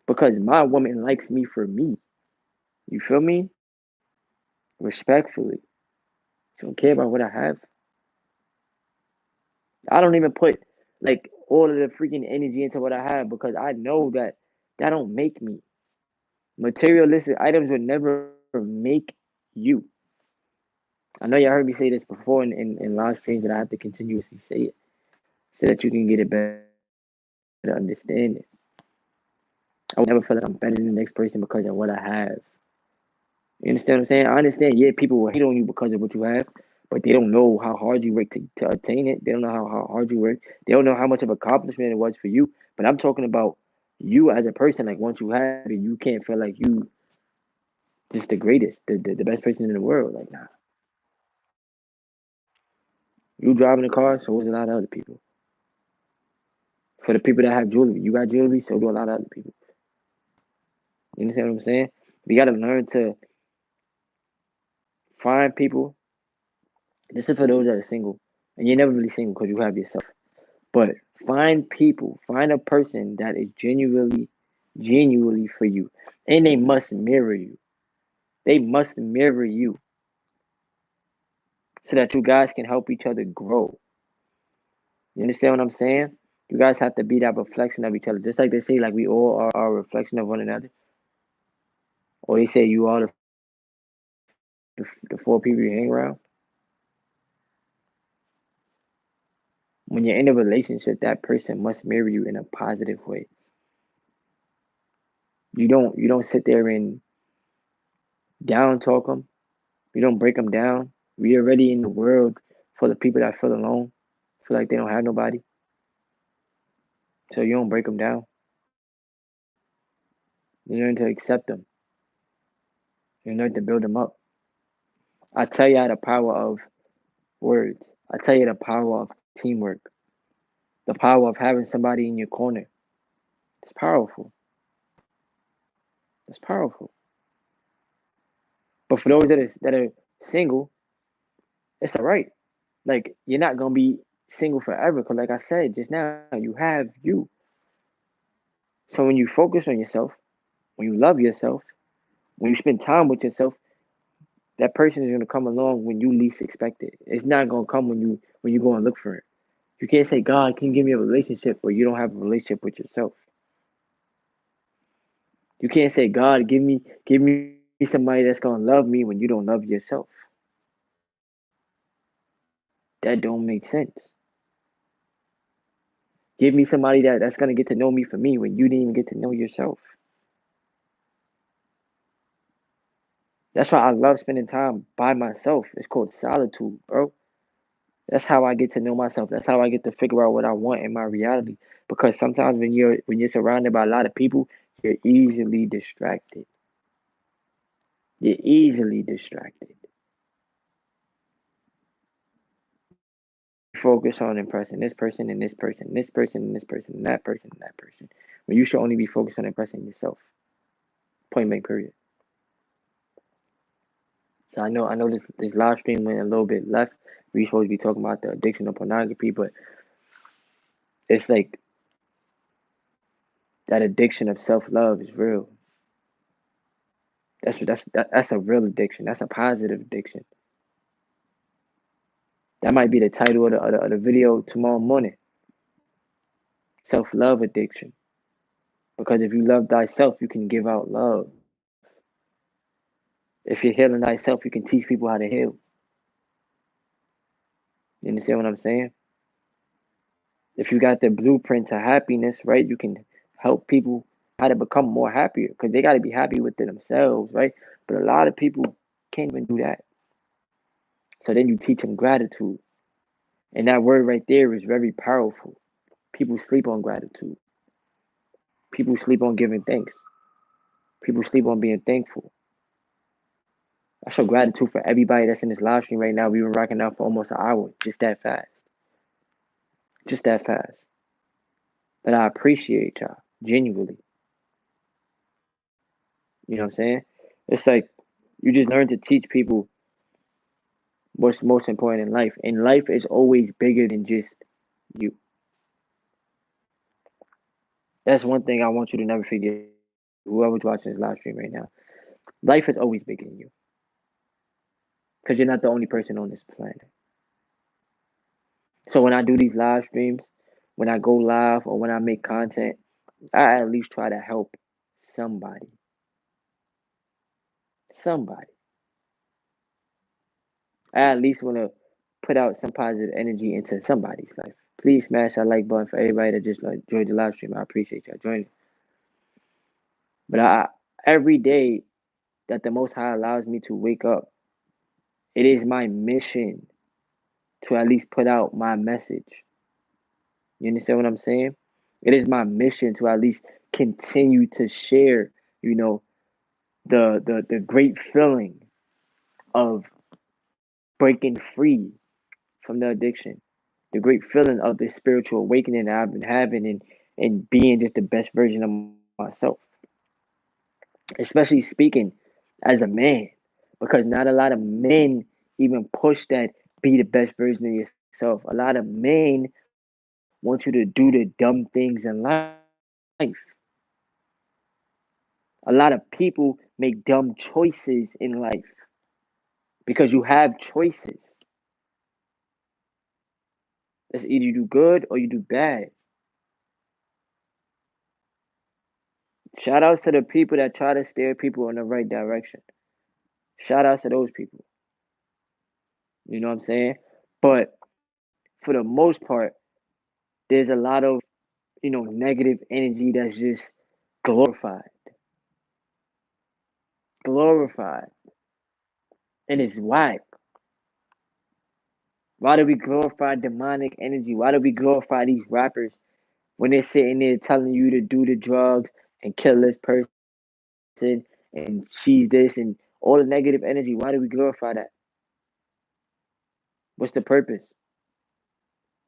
because my woman likes me for me. You feel me? Respectfully. She don't care about what I have. I don't even put like all of the freaking energy into what I have because I know that don't make me. Materialistic items will never make you. I know y'all heard me say this before in live streams, and I have to continuously say it so that you can get a better understanding. I would never feel like I'm better than the next person because of what I have. You understand what I'm saying? I understand, yeah, people will hate on you because of what you have, but they don't know how hard you work to attain it. They don't know how hard you work. They don't know how much of an accomplishment it was for you. But I'm talking about you as a person, like once you have it, you can't feel like you just the greatest, the best person in the world. Like nah, you driving a car, so is a lot of other people. For the people that have jewelry, you got jewelry, so do a lot of other people. You understand what I'm saying? We gotta learn to find people. This is for those that are single, and you're never really single because you have yourself. But find people, find a person that is genuinely for you, and they must mirror you. They must mirror you so that you guys can help each other grow. You understand what I'm saying? You guys have to be that reflection of each other. Just like they say, like we all are a reflection of one another. Or they say you are the four people you hang around. When you're in a relationship, that person must mirror you in a positive way. You don't sit there and down talk them. You don't break them down. We already in the world full of people that feel alone, feel like they don't have nobody. So you don't break them down. You learn to accept them. You learn to build them up. I tell you the power of words. I tell you the power of teamwork. The power of having somebody in your corner. It's powerful. It's powerful. But for those that are single, it's all right. Like you're not gonna be single forever. Cause like I said just now, you have you. So when you focus on yourself, when you love yourself, when you spend time with yourself, that person is gonna come along when you least expect it. It's not gonna come when you go and look for it. You can't say, God, can you give me a relationship, but you don't have a relationship with yourself. You can't say, God, give me somebody that's gonna love me when you don't love yourself. That don't make sense. Give me somebody that's gonna get to know me for me when you didn't even get to know yourself. That's why I love spending time by myself. It's called solitude, bro. That's how I get to know myself. That's how I get to figure out what I want in my reality. Because sometimes when you're surrounded by a lot of people, you're easily distracted. You're easily distracted. You focus on impressing this person and this person, this person and this person, and that person and that person. When you should only be focused on impressing yourself. Point blank period. So I know this live stream went a little bit left. We supposed to be talking about the addiction of pornography, but it's like that addiction of self love is real. That's a real addiction. That's a positive addiction. That might be the title of the video tomorrow morning. Self love addiction. Because if you love thyself, you can give out love. If you're healing thyself, you can teach people how to heal. You understand what I'm saying? If you got the blueprint to happiness, right, you can help people how to become more happier because they got to be happy with themselves, right? But a lot of people can't even do that. So then you teach them gratitude. And that word right there is very powerful. People sleep on gratitude. People sleep on giving thanks. People sleep on being thankful. I show gratitude for everybody that's in this live stream right now. We've been rocking out for almost an hour, just that fast. Just that fast. But I appreciate y'all, genuinely. You know what I'm saying? It's like you just learn to teach people what's most important in life. And life is always bigger than just you. That's one thing I want you to never forget. Whoever's watching this live stream right now, life is always bigger than you because you're not the only person on this planet. So when I do these live streams, when I go live or when I make content, I at least try to help somebody. Somebody. I at least want to put out some positive energy into somebody's life. Please smash that like button for everybody that just like joined the live stream. I appreciate y'all joining. But every day that the Most High allows me to wake up, it is my mission to at least put out my message. You understand what I'm saying? It is my mission to at least continue to share, you know, the great feeling of breaking free from the addiction, the great feeling of the spiritual awakening that I've been having, and being just the best version of myself. Especially speaking as a man, because not a lot of men even push that be the best version of yourself. A lot of men want you to do the dumb things in life. A lot of people make dumb choices in life because you have choices. It's either you do good or you do bad. Shout outs to the people that try to steer people in the right direction. Shout outs to those people. You know what I'm saying? But for the most part, there's a lot of, negative energy that's just glorified. Glorified. And it's whack. Why do we glorify demonic energy? Why do we glorify these rappers when they're sitting there telling you to do the drugs and kill this person and cheese this and all the negative energy? Why do we glorify that? What's the purpose?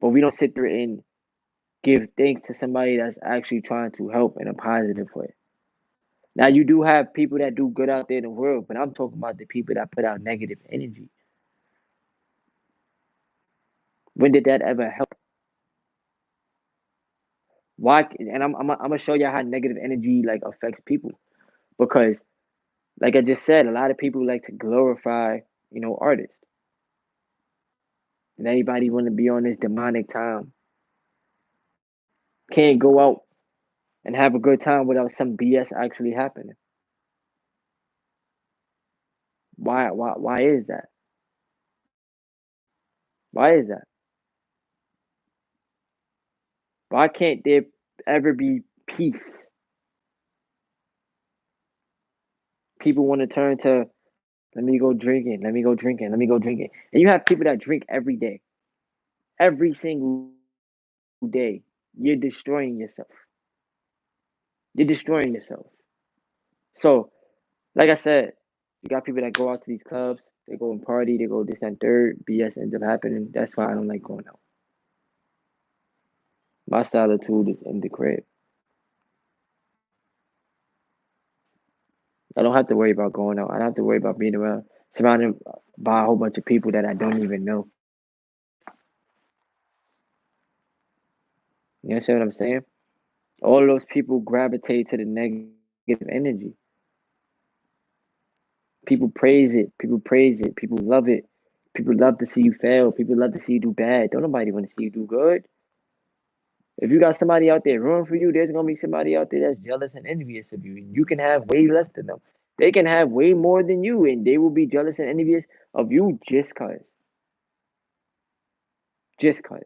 But we don't sit there and give thanks to somebody that's actually trying to help in a positive way. Now you do have people that do good out there in the world, but I'm talking about the people that put out negative energy. When did that ever help? Why? And I'm gonna show you how negative energy like affects people, because like I just said, a lot of people like to glorify, artists, and everybody want to be on this demonic time. Can't go out and have a good time without some BS actually happening. Why is that? Why is that? Why can't there ever be peace? People want to turn to, let me go drinking, let me go drinking, let me go drinking. And you have people that drink every day, every single day. You're destroying yourself. You're destroying yourself. So, like I said, you got people that go out to these clubs, they go and party, they go this and third, BS ends up happening. That's why I don't like going out. My solitude is in the crib. I don't have to worry about going out. I don't have to worry about being around, surrounded by a whole bunch of people that I don't even know. You understand what I'm saying? All of those people gravitate to the negative energy. People praise it. People praise it. People love it. People love to see you fail. People love to see you do bad. Don't nobody want to see you do good. If you got somebody out there rooting for you, there's gonna be somebody out there that's jealous and envious of you, and you can have way less than them. They can have way more than you, and they will be jealous and envious of you just cause. Just cause.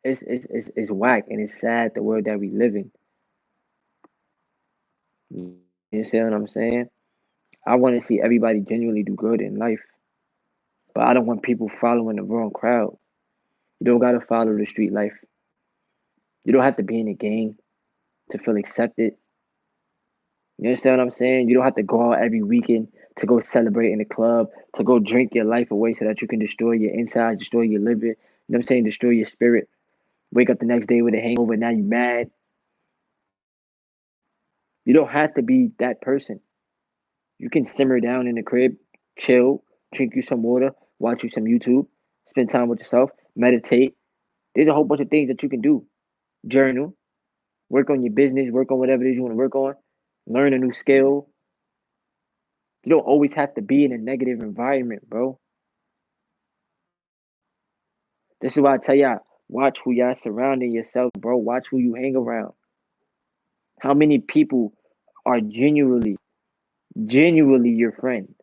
It's whack and it's sad the world that we live in. You see what I'm saying? I want to see everybody genuinely do good in life, but I don't want people following the wrong crowd. You don't gotta follow the street life. You don't have to be in a gang to feel accepted. You understand what I'm saying? You don't have to go out every weekend to go celebrate in the club, to go drink your life away so that you can destroy your inside, destroy your liver. You know what I'm saying? Destroy your spirit. Wake up the next day with a hangover. Now you mad. You don't have to be that person. You can simmer down in the crib, chill, drink you some water, watch you some YouTube, spend time with yourself, meditate. There's a whole bunch of things that you can do. Journal, work on your business, work on whatever it is you want to work on, learn a new skill. You don't always have to be in a negative environment, bro. This is why I tell y'all, watch who y'all surrounding yourself, bro. Watch who you hang around. How many people are genuinely your friend?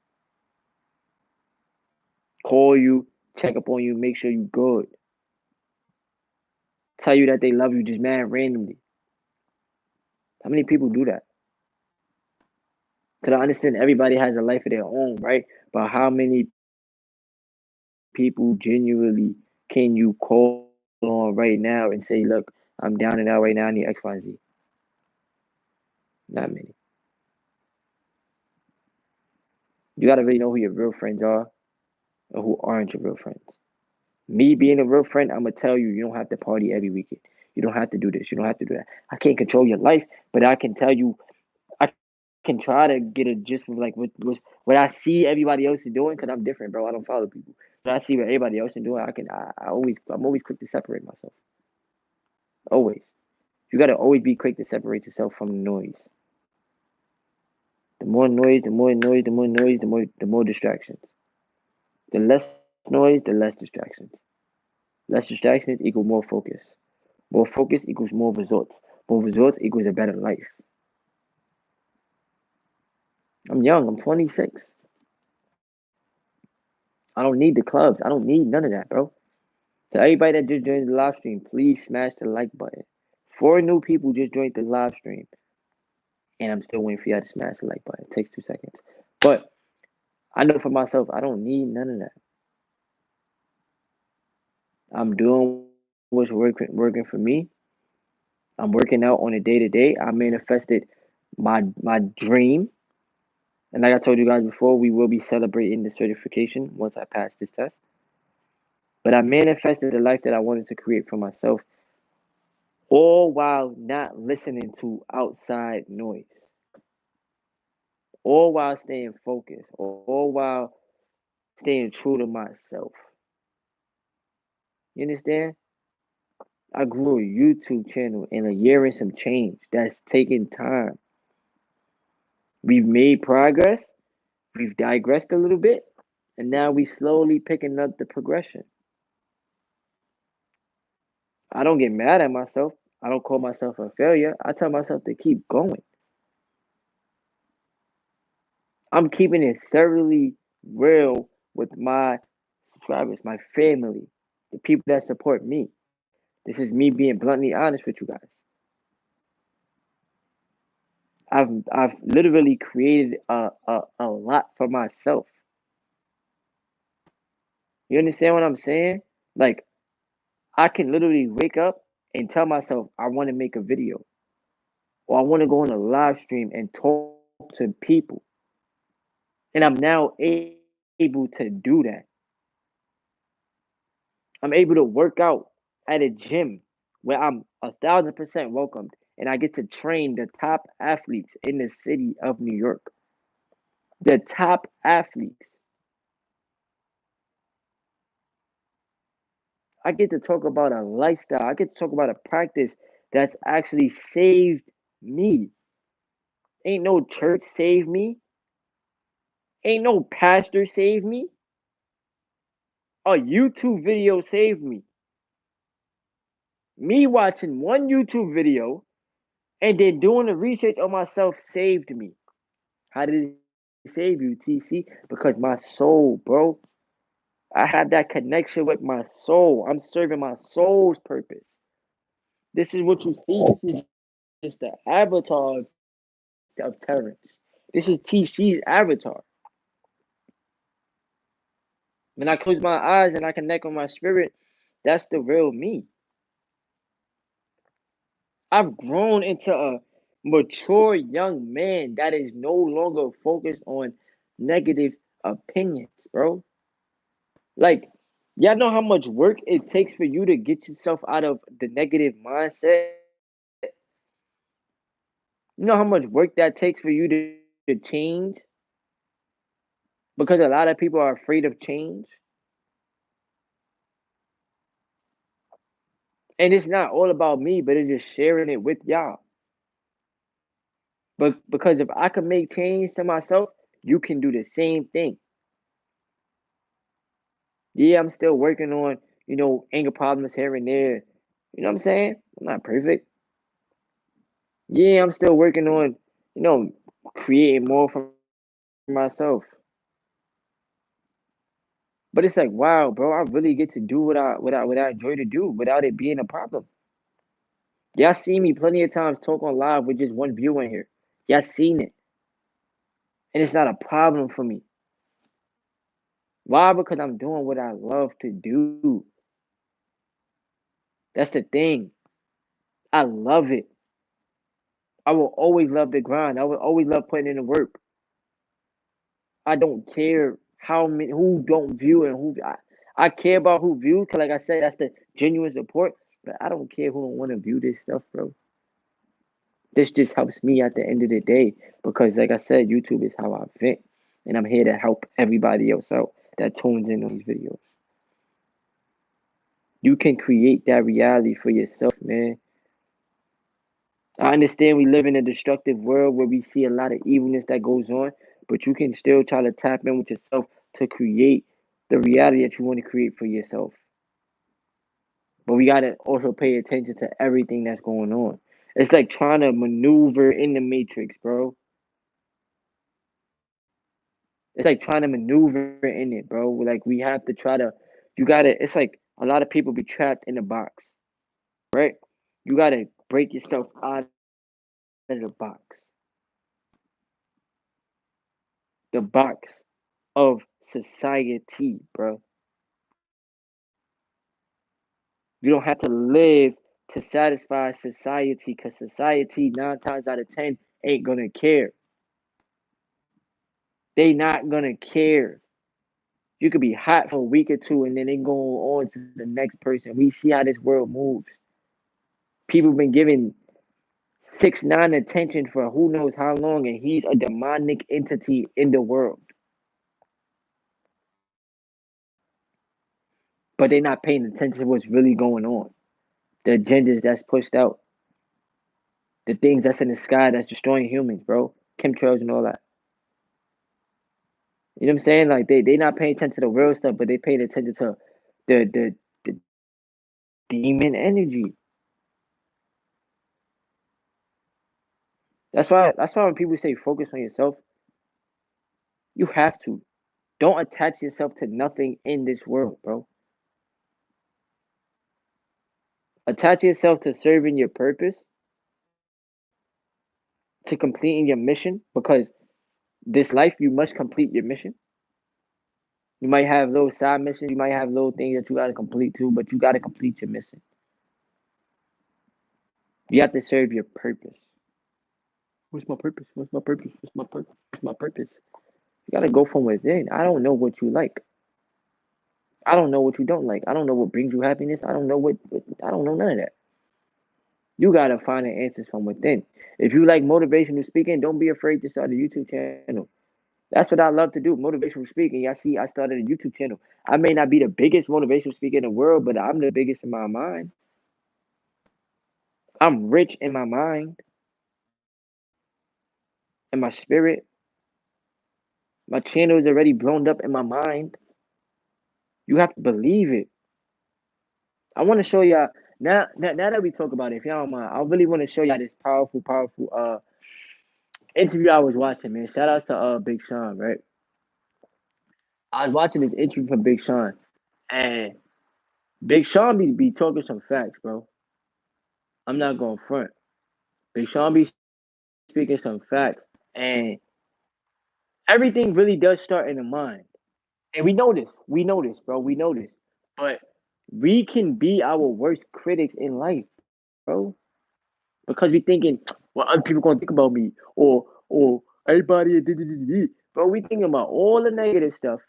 Call you, check up on you, make sure you good. Tell you that they love you just mad randomly. How many people do that? Because I understand everybody has a life of their own, right? But how many people genuinely can you call and check up on? on right now and say, look, I'm down and out right now, I need X, Y, Z? Not many. You gotta really know who your real friends are or who aren't your real friends. Me being a real friend, I'm gonna tell you, you don't have to party every weekend. You don't have to do this. You don't have to do that. I can't control your life, but I can tell you, I can try to get a gist of like what I see everybody else is doing, because I'm different, bro. I don't follow people. But I see what everybody else is doing. I'm always quick to separate myself. Always. You gotta always be quick to separate yourself from the noise. The more noise, the more noise, the more noise, the more distractions. The less noise, the less distractions. Less distractions equal more focus. More focus equals more results. More results equals a better life. I'm young. I'm 26. I don't need the clubs. I don't need none of that, bro. To everybody that just joined the live stream, please smash the like button. 4 new people just joined the live stream, and I'm still waiting for y'all to smash the like button. It takes 2 seconds. But I know for myself, I don't need none of that. I'm doing what's working for me. I'm working out on a day to day. I manifested my dream. And like I told you guys before, we will be celebrating the certification once I pass this test. But I manifested the life that I wanted to create for myself, all while not listening to outside noise, all while staying focused, all while staying true to myself. You understand? I grew a YouTube channel in a year and some change. That's taking time. We've made progress, we've digressed a little bit, and now we slowly picking up the progression. I don't get mad at myself. I don't call myself a failure. I tell myself to keep going. I'm keeping it thoroughly real with my subscribers, my family, the people that support me. This is me being bluntly honest with you guys. I've literally created a lot for myself. You understand what I'm saying? Like, I can literally wake up and tell myself I want to make a video, or I want to go on a live stream and talk to people. And I'm now able to do that. I'm able to work out at a gym where I'm 1,000% welcomed, and I get to train the top athletes in the city of New York. The top athletes. I get to talk about a lifestyle. I get to talk about a practice that's actually saved me. Ain't no church saved me. Ain't no pastor saved me. A YouTube video saved me. Me watching one YouTube video and then doing the research on myself saved me. How did it save you, TC? Because my soul, bro. I have that connection with my soul. I'm serving my soul's purpose. This is what you see. This is just the avatar of Terrence. This is TC's avatar. When I close my eyes and I connect with my spirit, that's the real me. I've grown into a mature young man that is no longer focused on negative opinions, bro. Like, y'all know how much work it takes for you to get yourself out of the negative mindset? You know how much work that takes for you to change? Because a lot of people are afraid of change. And it's not all about me, but it's just sharing it with y'all. But because if I can make change to myself, you can do the same thing. Yeah, I'm still working on, anger problems here and there. You know what I'm saying? I'm not perfect. Yeah, I'm still working on, you know, creating more for myself. But it's like, wow, bro, I really get to do what I enjoy to do without it being a problem. Y'all see me plenty of times talk on live with just one view in here. Y'all seen it. And it's not a problem for me. Why? Because I'm doing what I love to do. That's the thing. I love it. I will always love the grind. I will always love putting in the work. I don't care how many who don't view and who I care about who views, cause like I said, that's the genuine support. But I don't care who don't want to view this stuff, bro. This just helps me at the end of the day because, like I said, YouTube is how I vent, and I'm here to help everybody else out that tunes in on these videos. You can create that reality for yourself, man. I understand we live in a destructive world where we see a lot of evilness that goes on, but you can still try to tap in with yourself to create the reality that you want to create for yourself. But we gotta also pay attention to everything that's going on. It's like trying to maneuver in the matrix, bro. It's like trying to maneuver in it, bro. Like we have to try to you gotta it's like a lot of people be trapped in a box, right? You gotta break yourself out of the box. The box of society, bro. You don't have to live to satisfy society because society 9 times out of 10 ain't gonna care. They not gonna care. You could be hot for a week or two and then they go on to the next person. We see how this world moves. People been giving 6ix9ine attention for who knows how long, and he's a demonic entity in the world. But they're not paying attention to what's really going on. The agendas that's pushed out. The things that's in the sky that's destroying humans, bro. Chemtrails and all that. You know what I'm saying? Like they not paying attention to the real stuff, but they paying attention to the demon energy. That's why when people say focus on yourself, you have to. Don't attach yourself to nothing in this world, bro. Attach yourself to serving your purpose, to completing your mission, because this life you must complete your mission. You might have little side missions, you might have little things that you gotta complete too, but you gotta complete your mission. You have to serve your purpose. What's my purpose? What's my purpose? What's my purpose? What's my purpose? You gotta go from within. I don't know what you like. I don't know what you don't like. I don't know what brings you happiness. I don't know what I don't know none of that. You gotta find the answers from within. If you like motivational speaking, don't be afraid to start a YouTube channel. That's what I love to do, motivational speaking. Y'all see, I started a YouTube channel. I may not be the biggest motivational speaker in the world, but I'm the biggest in my mind. I'm rich in my mind, in my spirit. My channel is already blown up in my mind. You have to believe it. I want to show y'all now that we talk about it, if y'all don't mind, I really want to show y'all this powerful interview I was watching, man. Shout out to Big Sean, right? I was watching this interview from Big Sean, and Big Sean be talking some facts, bro. I'm not going front. Big Sean be speaking some facts, and everything really does start in the mind. And we know this. We know this, bro. We know this. But we can be our worst critics in life, bro. Because we thinking, well, other people gonna think about me, or everybody, bro. We thinking about all the negative stuff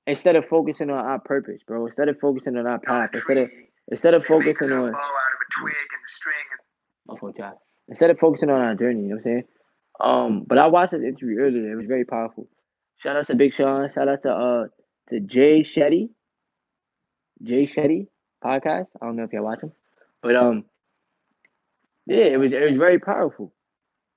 instead of focusing on our purpose, bro. Instead of focusing on our path, instead of focusing on my fault, child. Instead of focusing on our journey, you know what I'm saying? But I watched this interview earlier. It was very powerful. Shout out to Big Sean. Shout out to Jay Shetty podcast. I don't know if y'all watch him, but yeah, it was very powerful,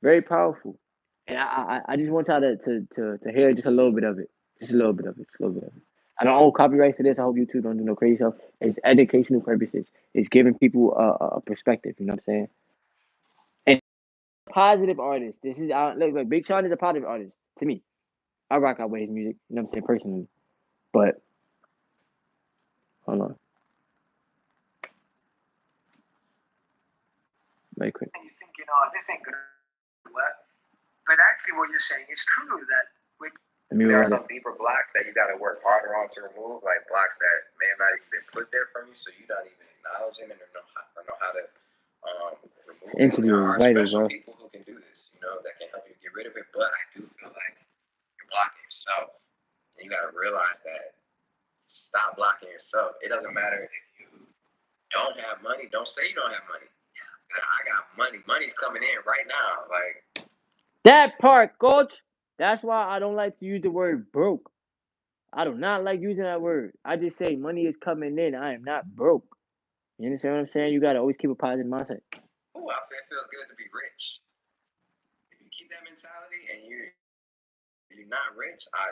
and I just want y'all to hear just a little bit of it, just a little bit of it, just a little bit of it. I don't own copyrights to this. I hope YouTube don't do no crazy stuff. It's educational purposes. It's giving people a perspective. You know what I'm saying? And positive artist. This is look, Big Sean is a positive artist to me. I rock out with his music. You know what I'm saying personally, but hold on, very quick. And you think, this ain't gonna work. But actually, what you're saying is true. That There are some deeper blocks that you got to work harder on to remove, like blocks that may have not even been put there from you, so you don't even acknowledge them and know how to remove it. Interview There are vital, special bro. people who can do this, that can help you get rid of it. But I do feel like you're blocking yourself, and you got to realize that. Stop blocking yourself. It doesn't matter if you don't have money. Don't say you don't have money. I got money. Money's coming in right now. Like that part, coach. That's why I don't like to use the word broke. I do not like using that word. I just say money is coming in. I am not broke. You understand what I'm saying? You gotta always keep a positive mindset. Oh, it feels good to be rich. If you keep that mentality and you're not rich, I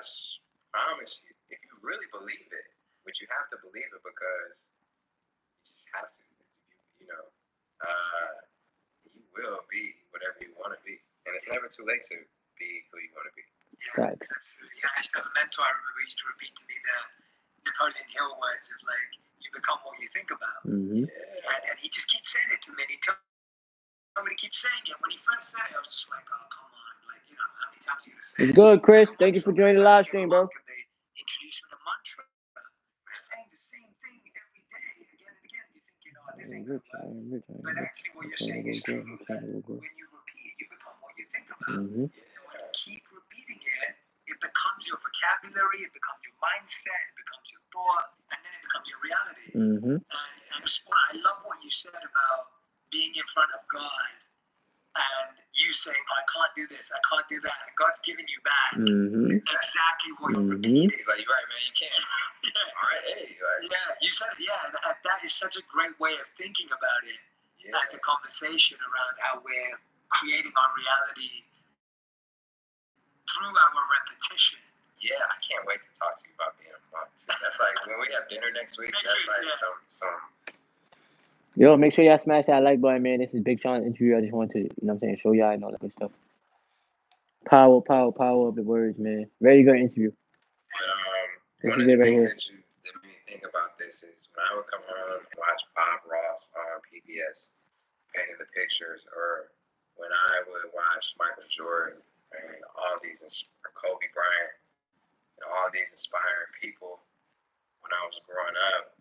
promise you, if you really believe it, which you have to believe it because you just have to, you will be whatever you want to be. And it's never too late to be who you want to be. Yeah, absolutely. I used to have a mentor, I remember, he used to repeat to me the Napoleon Hill words of like, you become what you think about. Mm-hmm. And he just keeps saying it to me. And he told me to keep saying it. When he first said it, I was just like, oh, come on. Like, how many times are you going to say it? It's good, Chris. Thank you for joining the live stream, bro. They introduced me to mantra. We're saying the same thing every day, again and again. You think, this ain't going to work. But actually what you're saying is true. That when you repeat, you become what you think about. Mm-hmm. And when you keep repeating it, it becomes your vocabulary, it becomes your mindset, it becomes your thought, and then it becomes your reality. Mm-hmm. And I love what you said about being in front of God and you saying, I can't do this, I can't do that, and God's giving you back exactly what you're repeating. He's like, you're right, man, you can't. All right, hey. You said it, and that is such a great way of thinking about it as a conversation around how we're creating our reality through our repetition. Yeah, I can't wait to talk to you about being a monk. That's like when we have dinner next week. Some. Yo, make sure y'all smash that like button, man. This is Big Sean's interview. I just wanted to, show y'all and all that good stuff. Power of the words, man. Very good interview. One of the things that made me think about this is when I would come home and watch Bob Ross on PBS painting the pictures, or when I would watch Michael Jordan and all these, or Kobe Bryant, and all these inspiring people when I was growing up,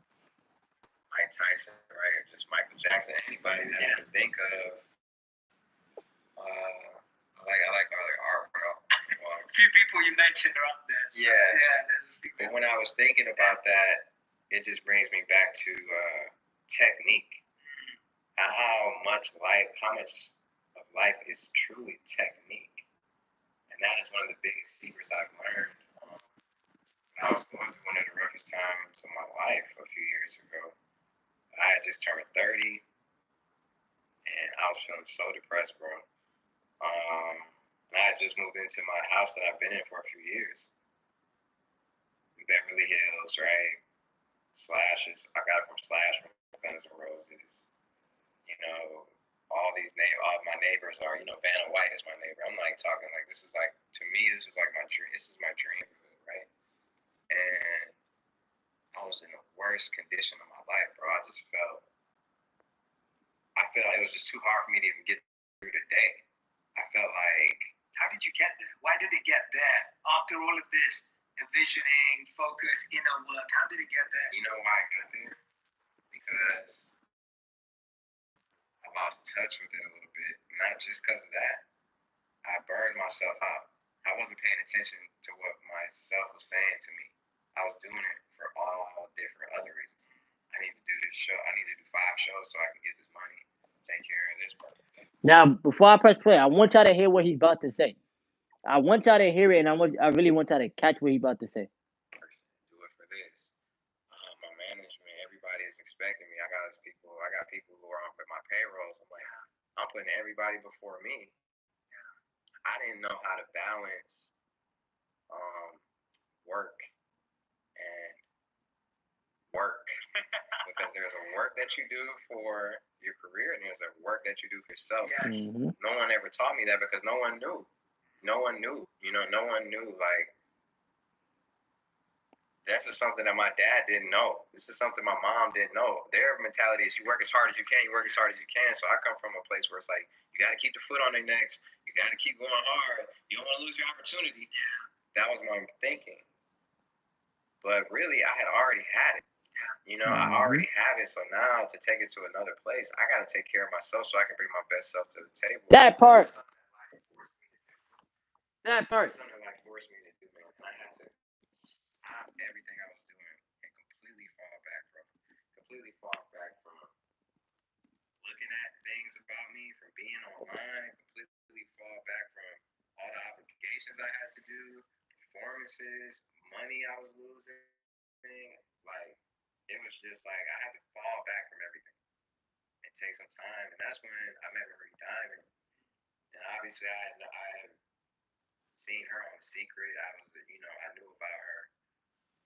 Mike Tyson, right, or just Michael Jackson, anybody that I can think of. I like all their art, bro. A few people you mentioned are up there. So there's a few. But when I was thinking about that, it just brings me back to technique. How much of life is truly technique, and that is one of the biggest secrets I've learned. I was going through one of the roughest times of my life a few years ago. I had just turned 30, and I was feeling so depressed, bro. And I had just moved into my house that I've been in for a few years. In Beverly Hills, right? Slashes. I got it from Slash from Guns N' Roses. All my neighbors are, Vanna White is my neighbor. I'm like talking like this was like, to me, this was like my dream. This is my dream, right? And I was in the worst condition of my life, bro. I felt like it was just too hard for me to even get through the day. I felt like, how did you get there? Why did it get there? After all of this envisioning, focus, inner work, how did it get there? You know why I got there? Because I lost touch with it a little bit. Not just because of that. I burned myself out. I wasn't paying attention to what myself was saying to me. I was doing it for all different other reasons. I need to do this show. I need to do 5 shows so I can get this money, take care of this part. Now, before I press play, I want y'all to hear what he's about to say. I want y'all to hear it, and I really want y'all to catch what he's about to say. Do it for this. My management, everybody is expecting me. I got people who are on my payrolls. I'm like, I'm putting everybody before me. I didn't know how to balance work and work. Because there's a work that you do for your career and there's a work that you do for yourself. Yes. Mm-hmm. No one ever taught me that because no one knew. No one knew. No one knew, like, this is something that my dad didn't know. This is something my mom didn't know. Their mentality is you work as hard as you can, you work as hard as you can. So I come from a place where it's like, you got to keep the foot on their necks. You got to keep going hard. You don't want to lose your opportunity. Yeah. that was my thinking. But really, I had already had it. You know, I already have it. So now to take it to another place, I got to take care of myself so I can bring my best self to the table. That part. That part. Something like forced me to do, man. And I had to stop everything I was doing and completely fall back from looking at things about me, from being online, completely fall back from all the obligations I had to do, performances, money I was losing. Like, it was just like I had to fall back from everything and take some time. And that's when I met Marie Diamond. And obviously, I had seen her on Secret. I knew about her.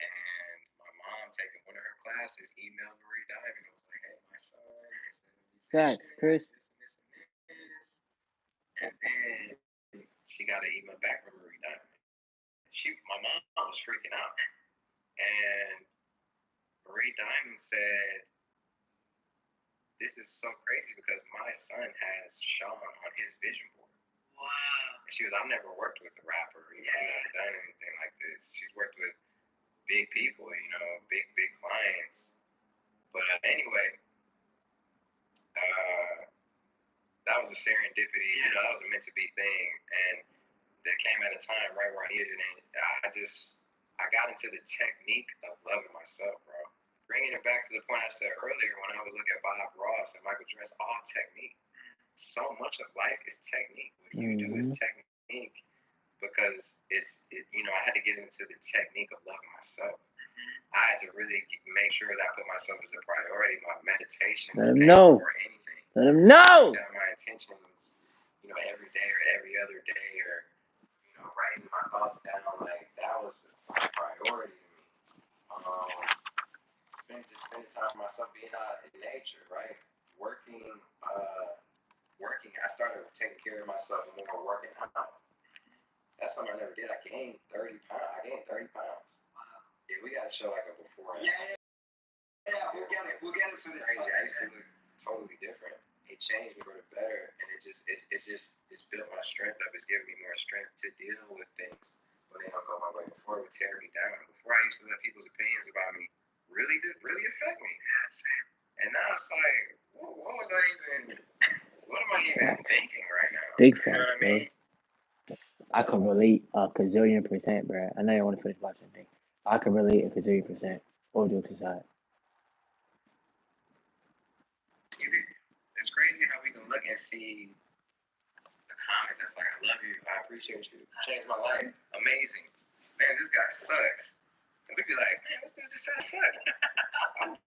And my mom, taking one of her classes, emailed Marie Diamond and was like, "Hey, my son is a Facts, musician, Chris. this. And then she got an email back from Marie Diamond. My mom was freaking out. And Marie Diamond said, "This is so crazy because my son has Sean on his vision board." Wow. And she was, "I've never worked with a rapper. I've never done anything like this." She's worked with big people, big clients. But anyway, that was a serendipity. That was a meant to be thing, and that came at a time right where I needed it. And I got into the technique of loving myself, bro. Bringing it back to the point I said earlier, when I would look at Bob Ross and Michael Jordan, all technique. So much of life is technique. What you do is technique, because I had to get into the technique of loving myself. I had to really make sure that I put myself as a priority. My meditations before anything. Let him know. My intentions, every day or every other day, or writing my thoughts down. Like, that was a priority to me. Spending time with myself, being out in nature, right? Working. I started taking care of myself and more working out. That's something I never did. I gained 30 pounds. Yeah, we gotta show like a before. Yeah, we'll get it for this. Crazy. I used to look totally different. It changed me for the better, and it's built my strength up. It's given me more strength to deal with things when they don't go my way. Before it would tear me down. Before, I used to let people's opinions about me really affect me. Yeah, same. And now it's like, what am I even thinking right now? Big fact, what I mean? I can relate a gazillion %, bro. I know you want to finish watching thing. I can relate a gazillion %. All jokes aside. It's crazy how we can look and see a comment that's like, "I love you, I appreciate you, changed my life, amazing. Man, this guy sucks." And we'd be like, "Man, this dude just said I suck."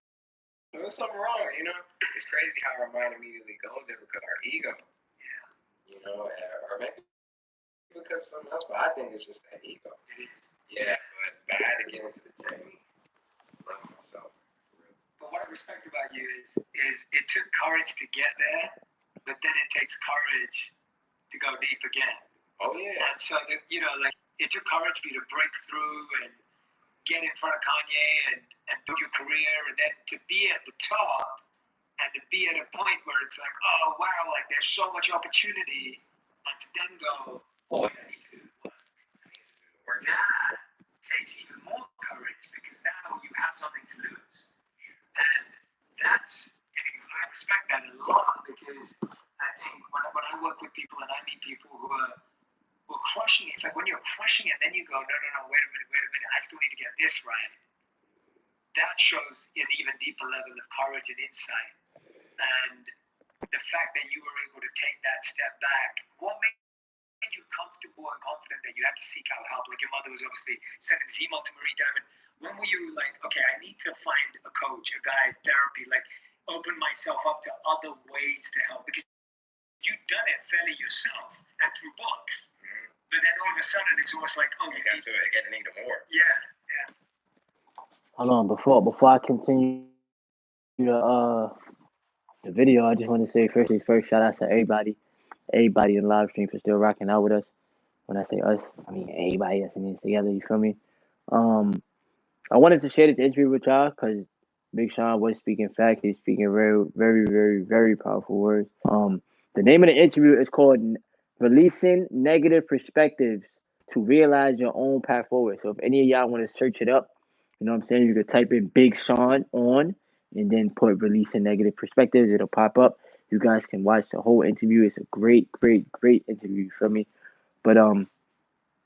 There's something wrong, It's crazy how our mind immediately goes there because our ego, or maybe because something else, but I think it's just that ego. It is. Yeah, but I had to get into the technique, love myself. But what I respect about you is it took courage to get there, but then it takes courage to go deep again. Oh yeah. And so it took courage for you to break through and get in front of Kanye and build your career, and then to be at the top and to be at a point where it's like, oh wow, like there's so much opportunity, and to then go, oh, I need to do work. That takes even more courage because now you have something to lose. And I respect that a lot, because I think when I work with people and I meet people who are crushing it, it's like when you're crushing it, then you go, no, wait a minute, I still need to get this right. That shows an even deeper level of courage and insight. And the fact that you were able to take that step back, what made you comfortable and confident that you had to seek out help? Like, your mother was obviously sending this email to Marie Diamond. When were you like, okay, I need to find a coach, a guide, therapy, like open myself up to other ways to help? Because you've done it fairly yourself and through books. But then all of a sudden it's almost like, oh, you got to need more. Yeah. Hold on, before I continue the video, I just want to say first, shout out to everybody in live stream for still rocking out with us. When I say us, I mean everybody that's in this together. You feel me? I wanted to share this interview with y'all because Big Sean was speaking facts. He's speaking very, very, very, very powerful words. The name of the interview is called "Releasing Negative Perspectives to realize your own path forward. So if any of y'all want to search it up, you know what I'm saying, you could type in Big Sean on and then put releasing negative perspectives. It'll pop up. You guys can watch the whole interview. It's a great interview. You feel me? But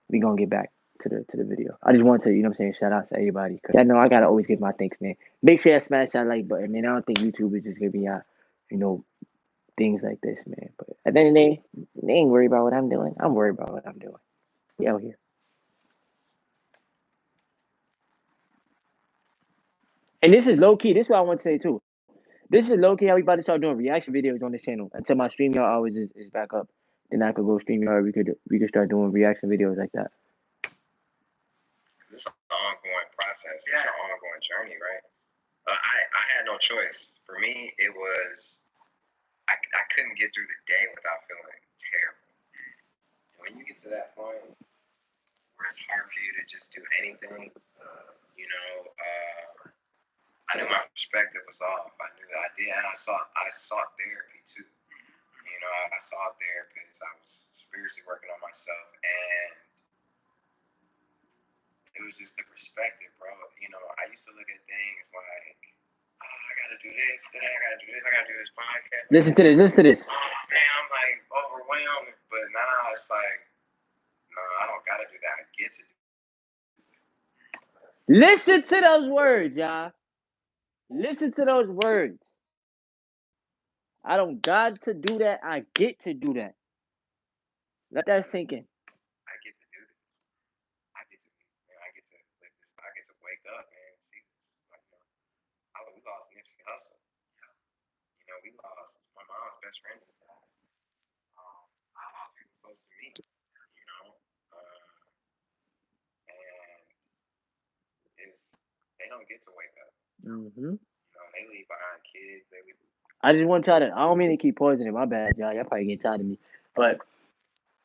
we gonna get back to the video. I just want to, you know what I'm saying, shout out to everybody. Cause I know I gotta always give my thanks, man. Make sure you smash that like button, man. I don't think YouTube is just giving y'all, you know, things like this, man. But at the end of the day, they ain't worried about what I'm doing. I'm worried about what I'm doing. We out here. And this is low key. This is what I want to say too. This is low key how we about to start doing reaction videos on this channel until my StreamYard hours is back up. Then I could go StreamYard. We could start doing reaction videos like that. This is an ongoing process. It's an ongoing journey, right? I had no choice. For me, it was I couldn't get through the day without feeling terrible. And when you get to that point where it's hard for you to just do anything, you know, I knew my perspective was off. I knew I did, and I sought therapy too. You know, I sought therapists. I was spiritually working on myself, and it was just the perspective, bro. You know, I used to look at things like, oh, I gotta do this today. I gotta do this. I gotta do this podcast. Listen to this. Oh man, I'm like overwhelmed. But now it's like, no, I don't gotta do that. I get to do it. Listen to those words, y'all. Listen to those words. I don't got to do that. I get to do that. Let that sink in. I get to do this. I get to live this. I get to wake up and see this. Like, you know, we lost Nipsey Hussle. You know, we lost my mom's best friend. I lost people close to me. You know, and they don't get to wake up. Mm-hmm. You know, they leave behind kids. They leave. I just want y'all to. I don't mean to keep pausing it. My bad, y'all. Y'all probably get tired of me, but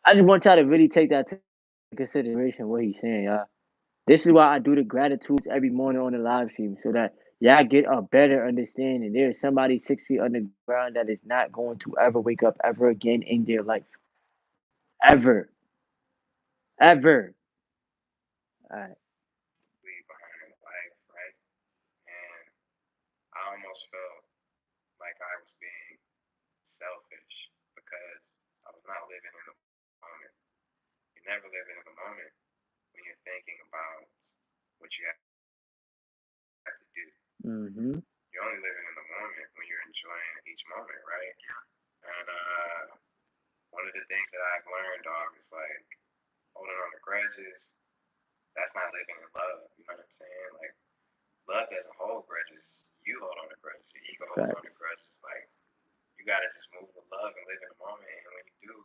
I just want y'all to really take that into consideration. What he's saying, y'all. This is why I do the gratitudes every morning on the live stream, so that y'all get a better understanding. There is somebody 6 feet underground that is not going to ever wake up ever again in their life. Ever. All right. Leave behind life, right? And I almost felt like I was being selfish because I was not living in the moment. You're never living in the moment when you're thinking about what you have to do. Mm-hmm. You're only living in the moment when you're enjoying each moment, right? And one of the things that I've learned, dog, is like holding on to grudges. That's not living in love. You know what I'm saying? Like, love doesn't hold grudges. You hold on to grudges. Your ego holds on to grudges. Like, you gotta just move with love and live in the moment. And when you do,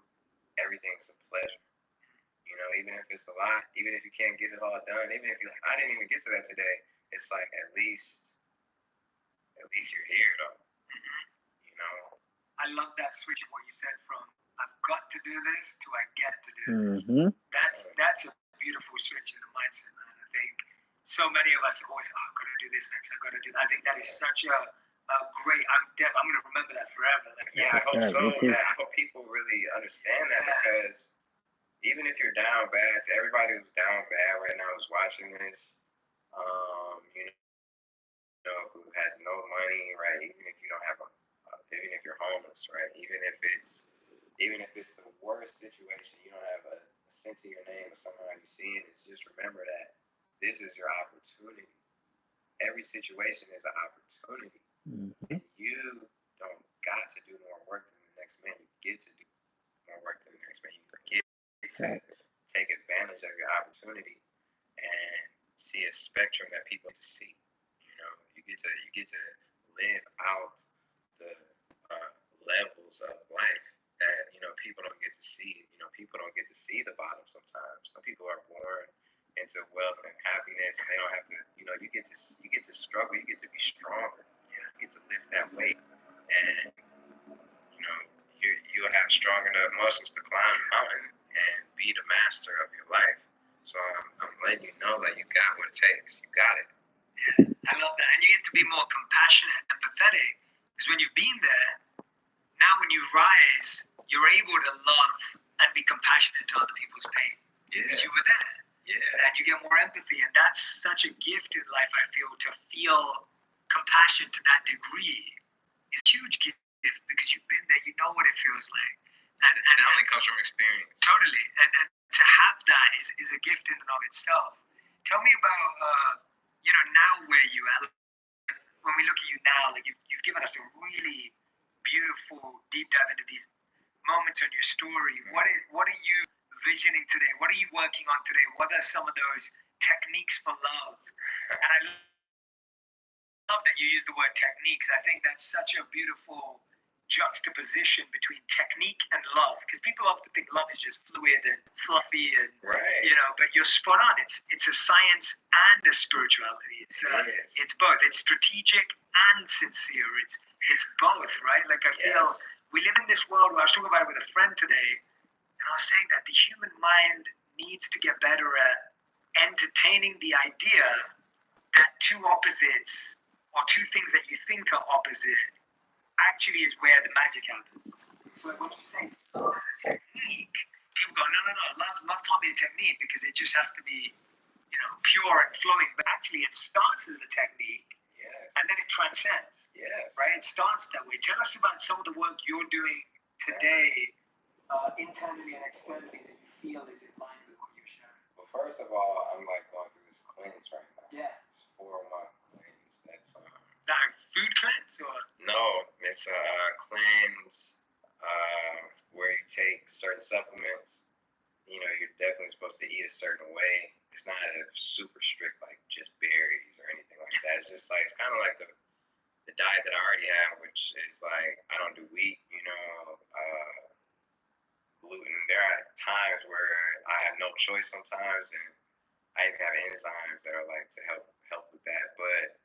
everything's a pleasure. You know, even if it's a lot, even if you can't get it all done, even if you're like, I didn't even get to that today, it's like at least you're here though. You know. I love that switch of what you said from I've got to do this to I get to do this. Mm-hmm. That's a beautiful switch in the mindset, man. I think so many of us are always, I've got to do this next. I've got to do that. I think that is such a great. I'm going to remember that forever. Like, yeah, I hope so. I hope people really understand that because even if you're down bad, to everybody who's down bad right now who's watching this, you know, who has no money, right? Even if you don't have even if you're homeless, right? Even if it's the worst situation, you don't have a cent to your name or somehow you see it, is just remember that this is your opportunity. Every situation is an opportunity. Mm-hmm. And you don't got to do more work than the next man. You get to do more work than the next man. You get to take advantage of your opportunity and see a spectrum that people get to see. You know, you get to live out the levels of life that, you know, people don't get to see. You know, people don't get to see the bottom sometimes. Some people are born into wealth and happiness, and they don't have to. You know, you get to struggle. You get to be stronger. You get to lift that weight, and you know, you'll have strong enough muscles to climb the mountain and be the master of your life. So I'm letting you know that you got what it takes. You got it. Yeah, I love that, and you get to be more compassionate, empathetic, because when you've been there, now when you rise, you're able to love and be compassionate to other people's pain. because you were there. Yeah. And you get more empathy, and that's such a gift in life. I feel to feel compassion to that degree is a huge gift because you've been there, you know what it feels like, and It only comes from experience. totally, and to have that is a gift in and of itself. Tell me about now where you at. When we look at you now, like you've given us a really beautiful deep dive into these moments in your story. What are you visioning today? What are you working on today? What are some of those techniques for love? And I love that you use the word techniques. I think that's such a beautiful juxtaposition between technique and love, because people often think love is just fluid and fluffy and Right. but you're spot on. It's a science and a spirituality. It's both. It's strategic and sincere. It's both, right? Like I feel we live in this world where I was talking about it with a friend today, and I was saying that the human mind needs to get better at entertaining the idea that two opposites or two things that you think are opposite actually is where the magic happens. So when you say technique, people go, no, love can't be a technique because it just has to be, pure and flowing. But actually, it starts as a technique, and then it transcends. Yes. Right? It starts that way. Tell us about some of the work you're doing today, internally and externally, that you feel is in line with what you're sharing. Well, first of all, I'm like going through this cleanse right now. Yeah. It's 4-month cleanse. That's Like food cleanse or? No, it's a cleanse where you take certain supplements. You're definitely supposed to eat a certain way. It's not a super strict like just berries or anything like that. It's just like it's kind of like the diet that I already have, which is like I don't do wheat, gluten. There are times where I have no choice sometimes, and I even have enzymes that are like to help with that. But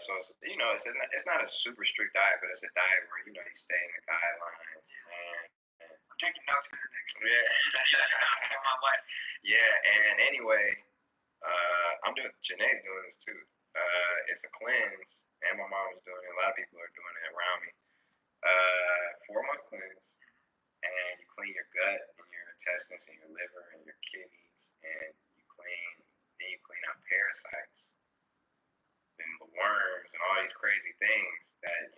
so it's not a super strict diet, but it's a diet where you stay in the guidelines. And I'm taking notes for the next one. Yeah. My wife. Yeah, and anyway, I'm doing. Janae's doing this too. It's a cleanse, and my mom is doing it. A lot of people are doing it around me. 4-month cleanse, and you clean your gut and your intestines and your liver and your kidneys, and you clean out parasites and the worms and all these crazy things that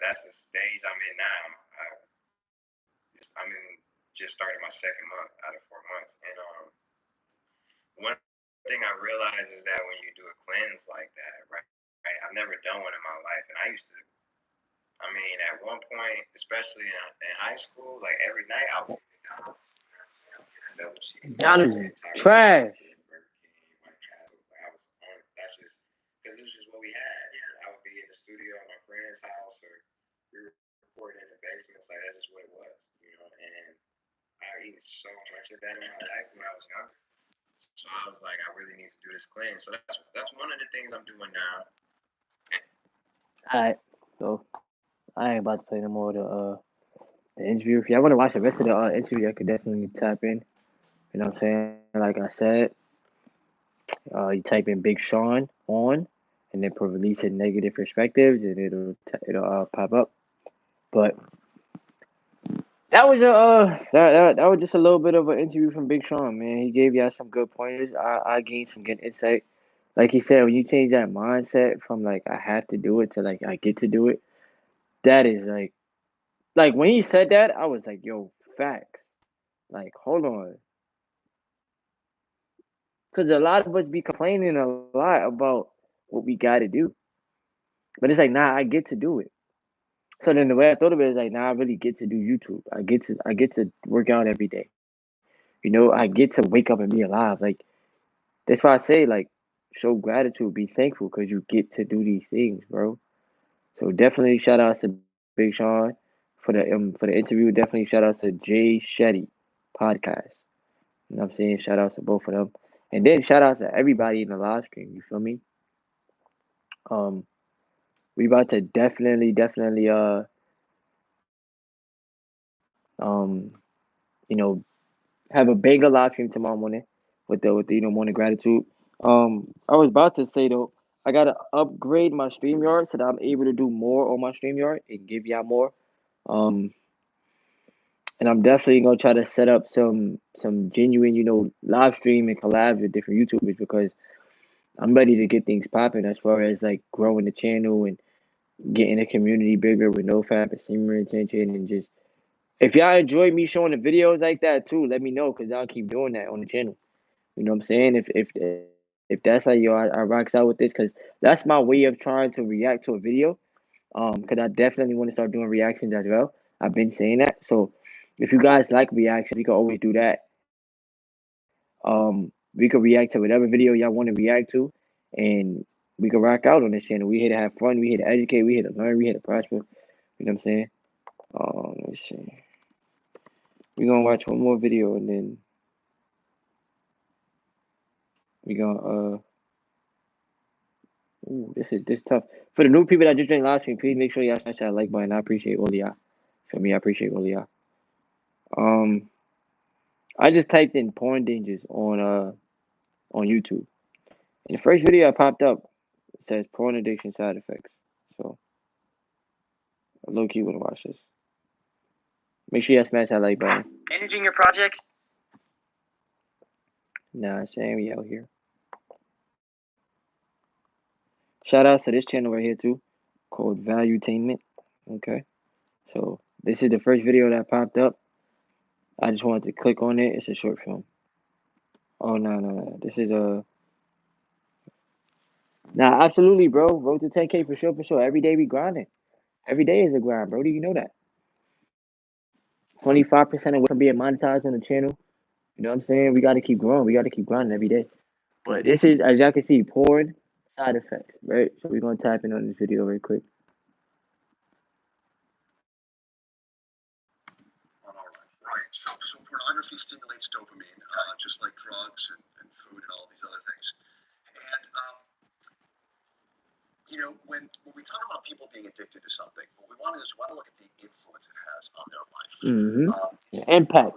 that's the stage I'm in now. I'm in just started my second month out of 4 months, and one thing I realized is that when you do a cleanse like that, right? I've never done one in my life, and I used to. I mean, at one point, especially in high school, like every night I would get down. That is trash. That's just because it was just what we had. I would be in the studio at my friend's house, or we were recording in the basement. It's like that's just what it was, And I eat so much of that in my life when I was younger. So I was like, I really need to do this cleanse. So that's one of the things I'm doing now. Alright, so I ain't about to play no more the interview. If y'all want to watch the rest of the interview, I could definitely tap in. You know what I'm saying? Like I said, you type in Big Sean on, and then release it negative perspectives, and it'll pop up. But that was that was just a little bit of an interview from Big Sean, man. He gave y'all some good pointers. I gained some good insight. Like he said, when you change that mindset from like I have to do it to like I get to do it, that is like when he said that, I was like, yo, facts. Like, hold on. Because a lot of us be complaining a lot about what we got to do. But it's like, nah, I get to do it. So then the way I thought of it is like, nah, I really get to do YouTube. I get to work out every day. I get to wake up and be alive. Like that's why I say like, show gratitude, be thankful because you get to do these things, bro. So definitely shout outs to Big Sean for the interview. Definitely shout outs to Jay Shetty podcast. You know what I'm saying? Shout outs to both of them. And then shout outs to everybody in the live stream. You feel me? Um, we about to definitely um you know have a banger live stream tomorrow morning with the morning gratitude. I was about to say though, I gotta upgrade my StreamYard so that I'm able to do more on my StreamYard and give y'all more. Um And I'm definitely gonna try to set up some genuine, live stream and collabs with different YouTubers because I'm ready to get things popping as far as like growing the channel and getting the community bigger with no fap and semen retention and just if y'all enjoy me showing the videos like that too, let me know because I'll keep doing that on the channel. You know what I'm saying? If that's how I rocks out with this, because that's my way of trying to react to a video. Because I definitely want to start doing reactions as well. I've been saying that. So if you guys like reactions, we can always do that. We could react to whatever video y'all want to react to, and we could rock out on this channel. We here to have fun. We here to educate. We here to learn. We here to prosper. You know what I'm saying? Let's see. We're gonna watch one more video and then we gonna ooh, this tough. For the new people that just joined live stream, please make sure y'all smash that like button. I appreciate all of y'all. For me, I appreciate all of y'all. Um, I just typed in porn dangers on YouTube, and the first video I popped up says porn addiction side effects. So I low key wanna watch this. Make sure y'all smash that like button. Managing your projects. Nah, shame we out here. Shout out to this channel right here too, called Valuetainment. Okay, so this is the first video that popped up. I just wanted to click on it. It's a short film. Oh no. This is nah, absolutely, bro. Road to 10K for sure. Every day we grinding. Every day is a grind, bro. Do you know that? 25% away from being monetized on the channel. You know what I'm saying? We gotta keep growing. We gotta keep grinding every day. But this is, as y'all can see, porn side effects, right? So we're gonna tap in on this video real quick. On our life. Right. So pornography stimulates dopamine, just like drugs and food and all these other things. And when we talk about people being addicted to something, what we want to do is we want to look at the influence it has on their life. Impact.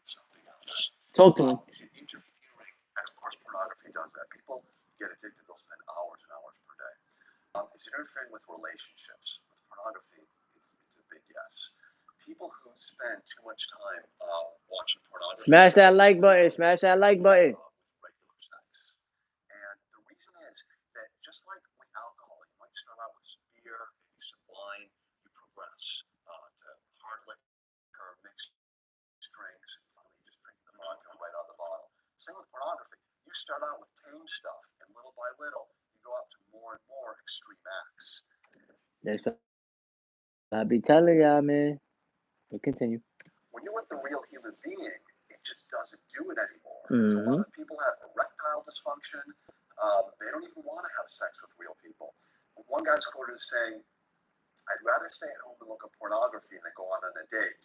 Something else. Talk to him. Is it interfering? And of course, pornography does that. People get addicted; they'll spend hours and hours per day. Is it interfering with relationships? With pornography, it's a big yes. People who spend too much time watching pornography. Smash that like button. Smash that like button. Regular sex. And the reason is that just like with alcohol, you might start out with some beer, maybe some wine, you progress to hard liquor, mixed drinks, and finally you just drink the vodka right out of the bottle. Same with pornography. You start out with tame stuff, and little by little, you go up to more and more extreme acts. That's what I be telling y'all, man. But continue. When you're with the real human being, it just doesn't do it anymore. Mm-hmm. So a lot of people have erectile dysfunction. They don't even want to have sex with real people. One guy's quoted as saying, I'd rather stay at home and look at pornography than go on a date.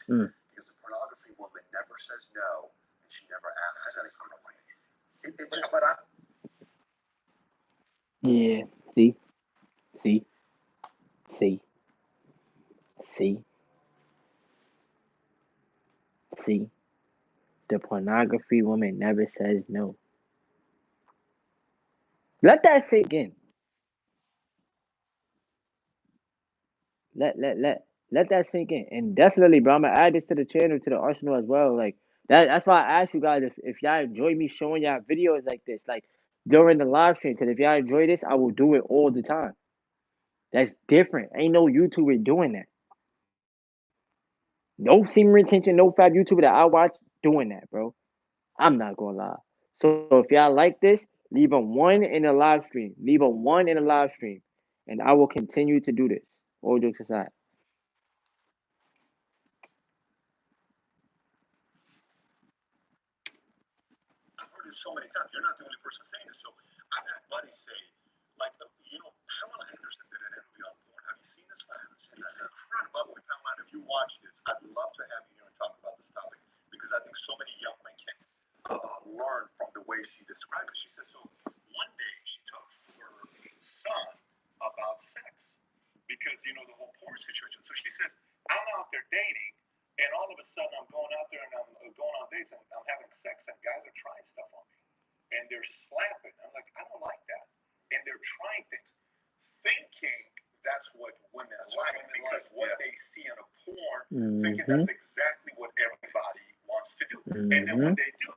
Because the pornography woman never says no, and she never asks anything. It just, but Yeah. See. The pornography woman never says no. Let that sink in. Let that sink in. And definitely, bro, I'm gonna add this to the channel, to the arsenal as well. Like that's why I asked you guys if y'all enjoy me showing y'all videos like this, like during the live stream. Because if y'all enjoy this, I will do it all the time. That's different. Ain't no YouTuber doing that. No semen retention, no fab YouTuber that I watch doing that, bro. I'm not gonna lie. So if y'all like this, leave a 1 in the live stream. Leave a 1 in the live stream. And I will continue to do this. All jokes aside. I've heard it so many times. You're not the only person saying this. So I've had buddies say, like, Pamela Anderson did an interview on porn. Have you seen this? I haven't seen that. It's incredible. Pamela, if you watch this, I'd love to have you here and talk about this topic because I think so many young men can learn from the way she described it. She said, so one day she talked to her son about sex because, the whole porn situation. So she says, I'm out there dating. And all of a sudden, I'm going out there and I'm going on dates and I'm having sex and guys are trying stuff on me. And they're slapping. I'm like, I don't like that. And they're trying things. Thinking that's what women like. Because what they see in a porn, thinking that's exactly what everybody wants to do. And then when they do,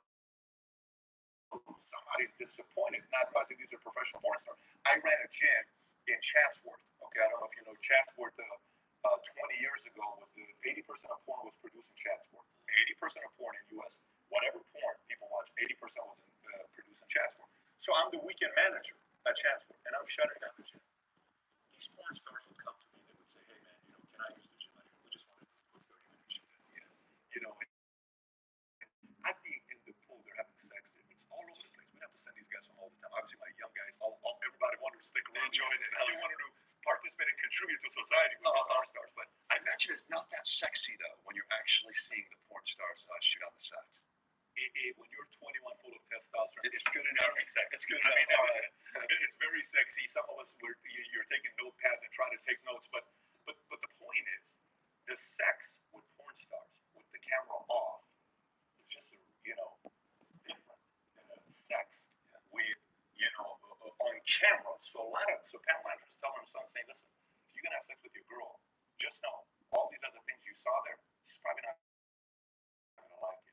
somebody's disappointed, not because these are professional porn stars. I ran a gym in Chatsworth. Okay, I don't know if you know Chatsworth. 20 years ago, was 80% of porn was produced in Chatsworth. 80% of porn in U.S. Whatever porn people watch, 80% was produced in Chatsworth. So I'm the weekend manager at Chatsworth, and I'm shutting down the gym. These porn stars would come to me. They would say, "Hey man, can I use the gym? We just want to put 30 minutes shoot at the end." I'd be in the pool. They're having sex. It's all over the place. We have to send these guys home all the time. Obviously, my young guys, everybody wanted to stick around. They enjoyed it. They wanted to participate and contribute to society with the porn stars. But I imagine it's not that sexy though when you're actually seeing the porn stars shoot on the sets. When you're 21, full of testosterone, it's good enough. It's good enough. It's very sexy. Some of us you're taking notepads and trying to take notes, but the point is, the sex with porn stars with the camera off is just different than sex with on camera. So Pamela Anderson's telling her son, saying, "Listen, if you're gonna have sex with your girl, just know all these other things you saw there, she's probably not gonna like it.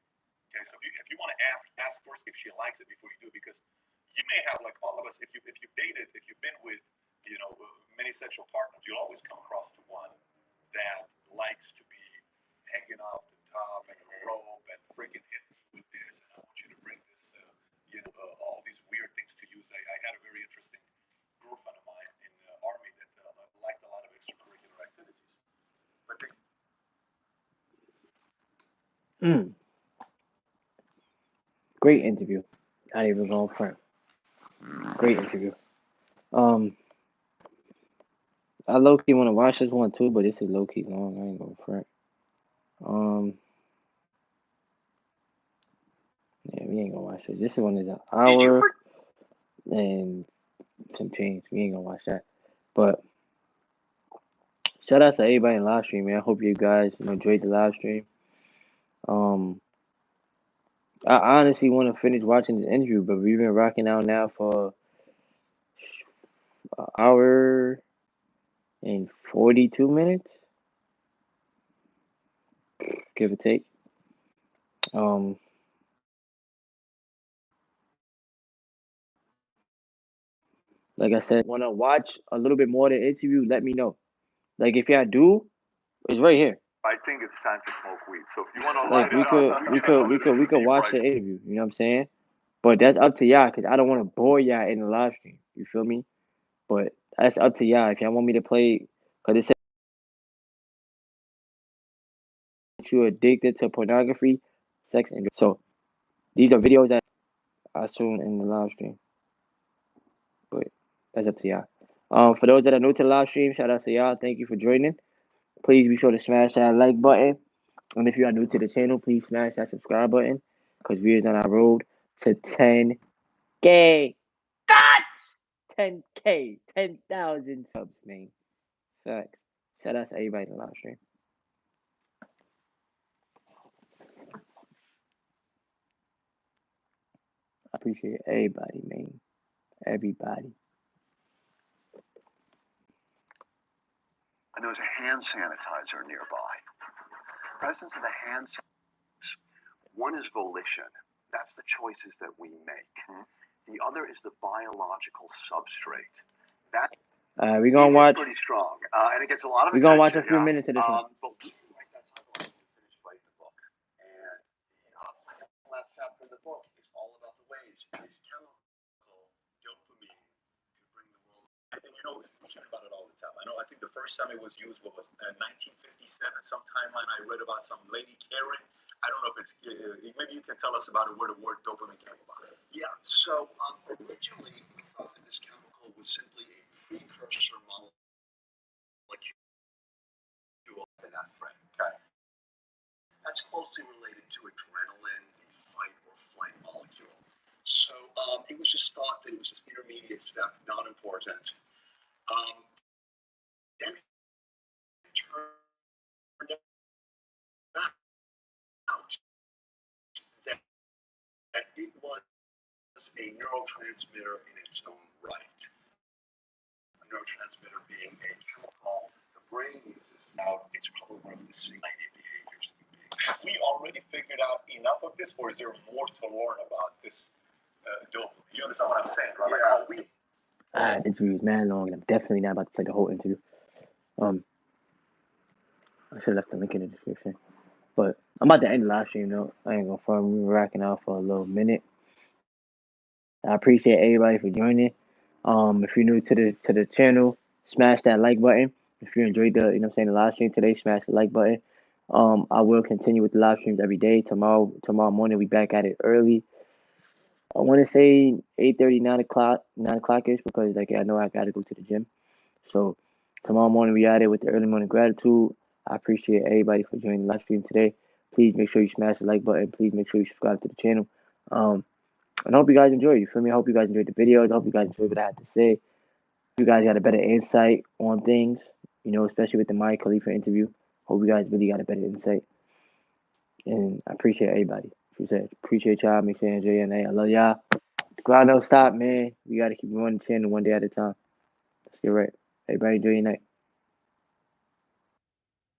Okay, so if you want to ask first if she likes it before you do, because you may have, like all of us, if you've dated, if you've been with many sexual partners, you'll always come across to one that likes to be hanging off the top and a rope and freaking hit with this, and I want you to bring this, all these weird things to use. I had a very interesting girlfriend of mine in the army that liked a lot of extracurricular activities, but they Great interview. Not even going front. Great interview. I low key want to watch this one too, but this is low key long. I ain't going front. Yeah, we ain't gonna watch this. This one is an hour and some change. We ain't gonna watch that. But shout out to everybody in live stream, man. I hope you guys enjoyed the live stream. I honestly want to finish watching this interview, but we've been rocking out now for an hour and 42 minutes, give or take. Like I said, want to watch a little bit more of the interview, let me know. Like if y'all do, it's right here. I think it's time to smoke weed. So if you want to Like we could watch the interview. You know what I'm saying? But that's up to y'all, cause I don't want to bore y'all in the live stream. You feel me? But that's up to y'all. If y'all want me to play, cause it says you're addicted to pornography, sex, and so these are videos that I soon in the live stream. But that's up to y'all. For those that are new to the live stream, shout out to y'all. Thank you for joining. Please be sure to smash that like button. And if you are new to the channel, please smash that subscribe button. Because we is on our road to 10K. God! 10K. 10,000 subs, man. Facts. Shout out to everybody in the live stream. I appreciate everybody, man. Everybody. And there was a hand sanitizer nearby. Presence of the hand sanitizer. One is volition. That's the choices that we make. The other is the biological substrate. That We're going to watch. Pretty strong. And it gets a lot of We're going to watch a few minutes of this one. But we write that time when we finish writing the book. And the last chapter of the book is all about the ways this chemical dopamine could bring the world. And we hear about it all the time. I think the first time it was used was 1957. Some timeline I read about some lady Karen. I don't know if it's maybe you can tell us about it, where the word dopamine came about. Yeah. So originally we thought that this chemical was simply a precursor molecule in that frame. Okay. That's closely related to adrenaline, the fight or flight molecule. So it was just thought that it was this intermediate step, not important. Then it turned out that it was a neurotransmitter in its own right. A neurotransmitter being a chemical the brain uses Now, it's probably one of the same behaviors. Have we already figured out enough of this, or is there more to learn about this dopamine? You understand what I'm saying, right? Yeah. Like, The interview is mad long, and I'm definitely not about to play the whole interview. I should have left the link in the description. But I'm about to end the live stream though. I ain't gonna front. We were racking out for a little minute. I appreciate everybody for joining. If you're new to the channel, smash that like button. If you enjoyed the the live stream today, smash the like button. I will continue with the live streams every day. Tomorrow morning we back at it early. I want to say 8:30, 9 o'clock ish, because like I know I gotta go to the gym. So tomorrow morning we at it with the early morning gratitude. I appreciate everybody for joining the live stream today. Please make sure you smash the like button. Please make sure you subscribe to the channel. And I hope you guys enjoy. You feel me? I hope you guys enjoyed the videos. I hope you guys enjoyed what I had to say. You guys got a better insight on things, especially with the Maya Khalifa interview. Hope you guys really got a better insight. And I appreciate everybody. Appreciate y'all. Make sure you enjoy your night. I love y'all. Grind don't stop, man. We got to keep going 10 one day at a time. Let's get right. Everybody enjoy your night.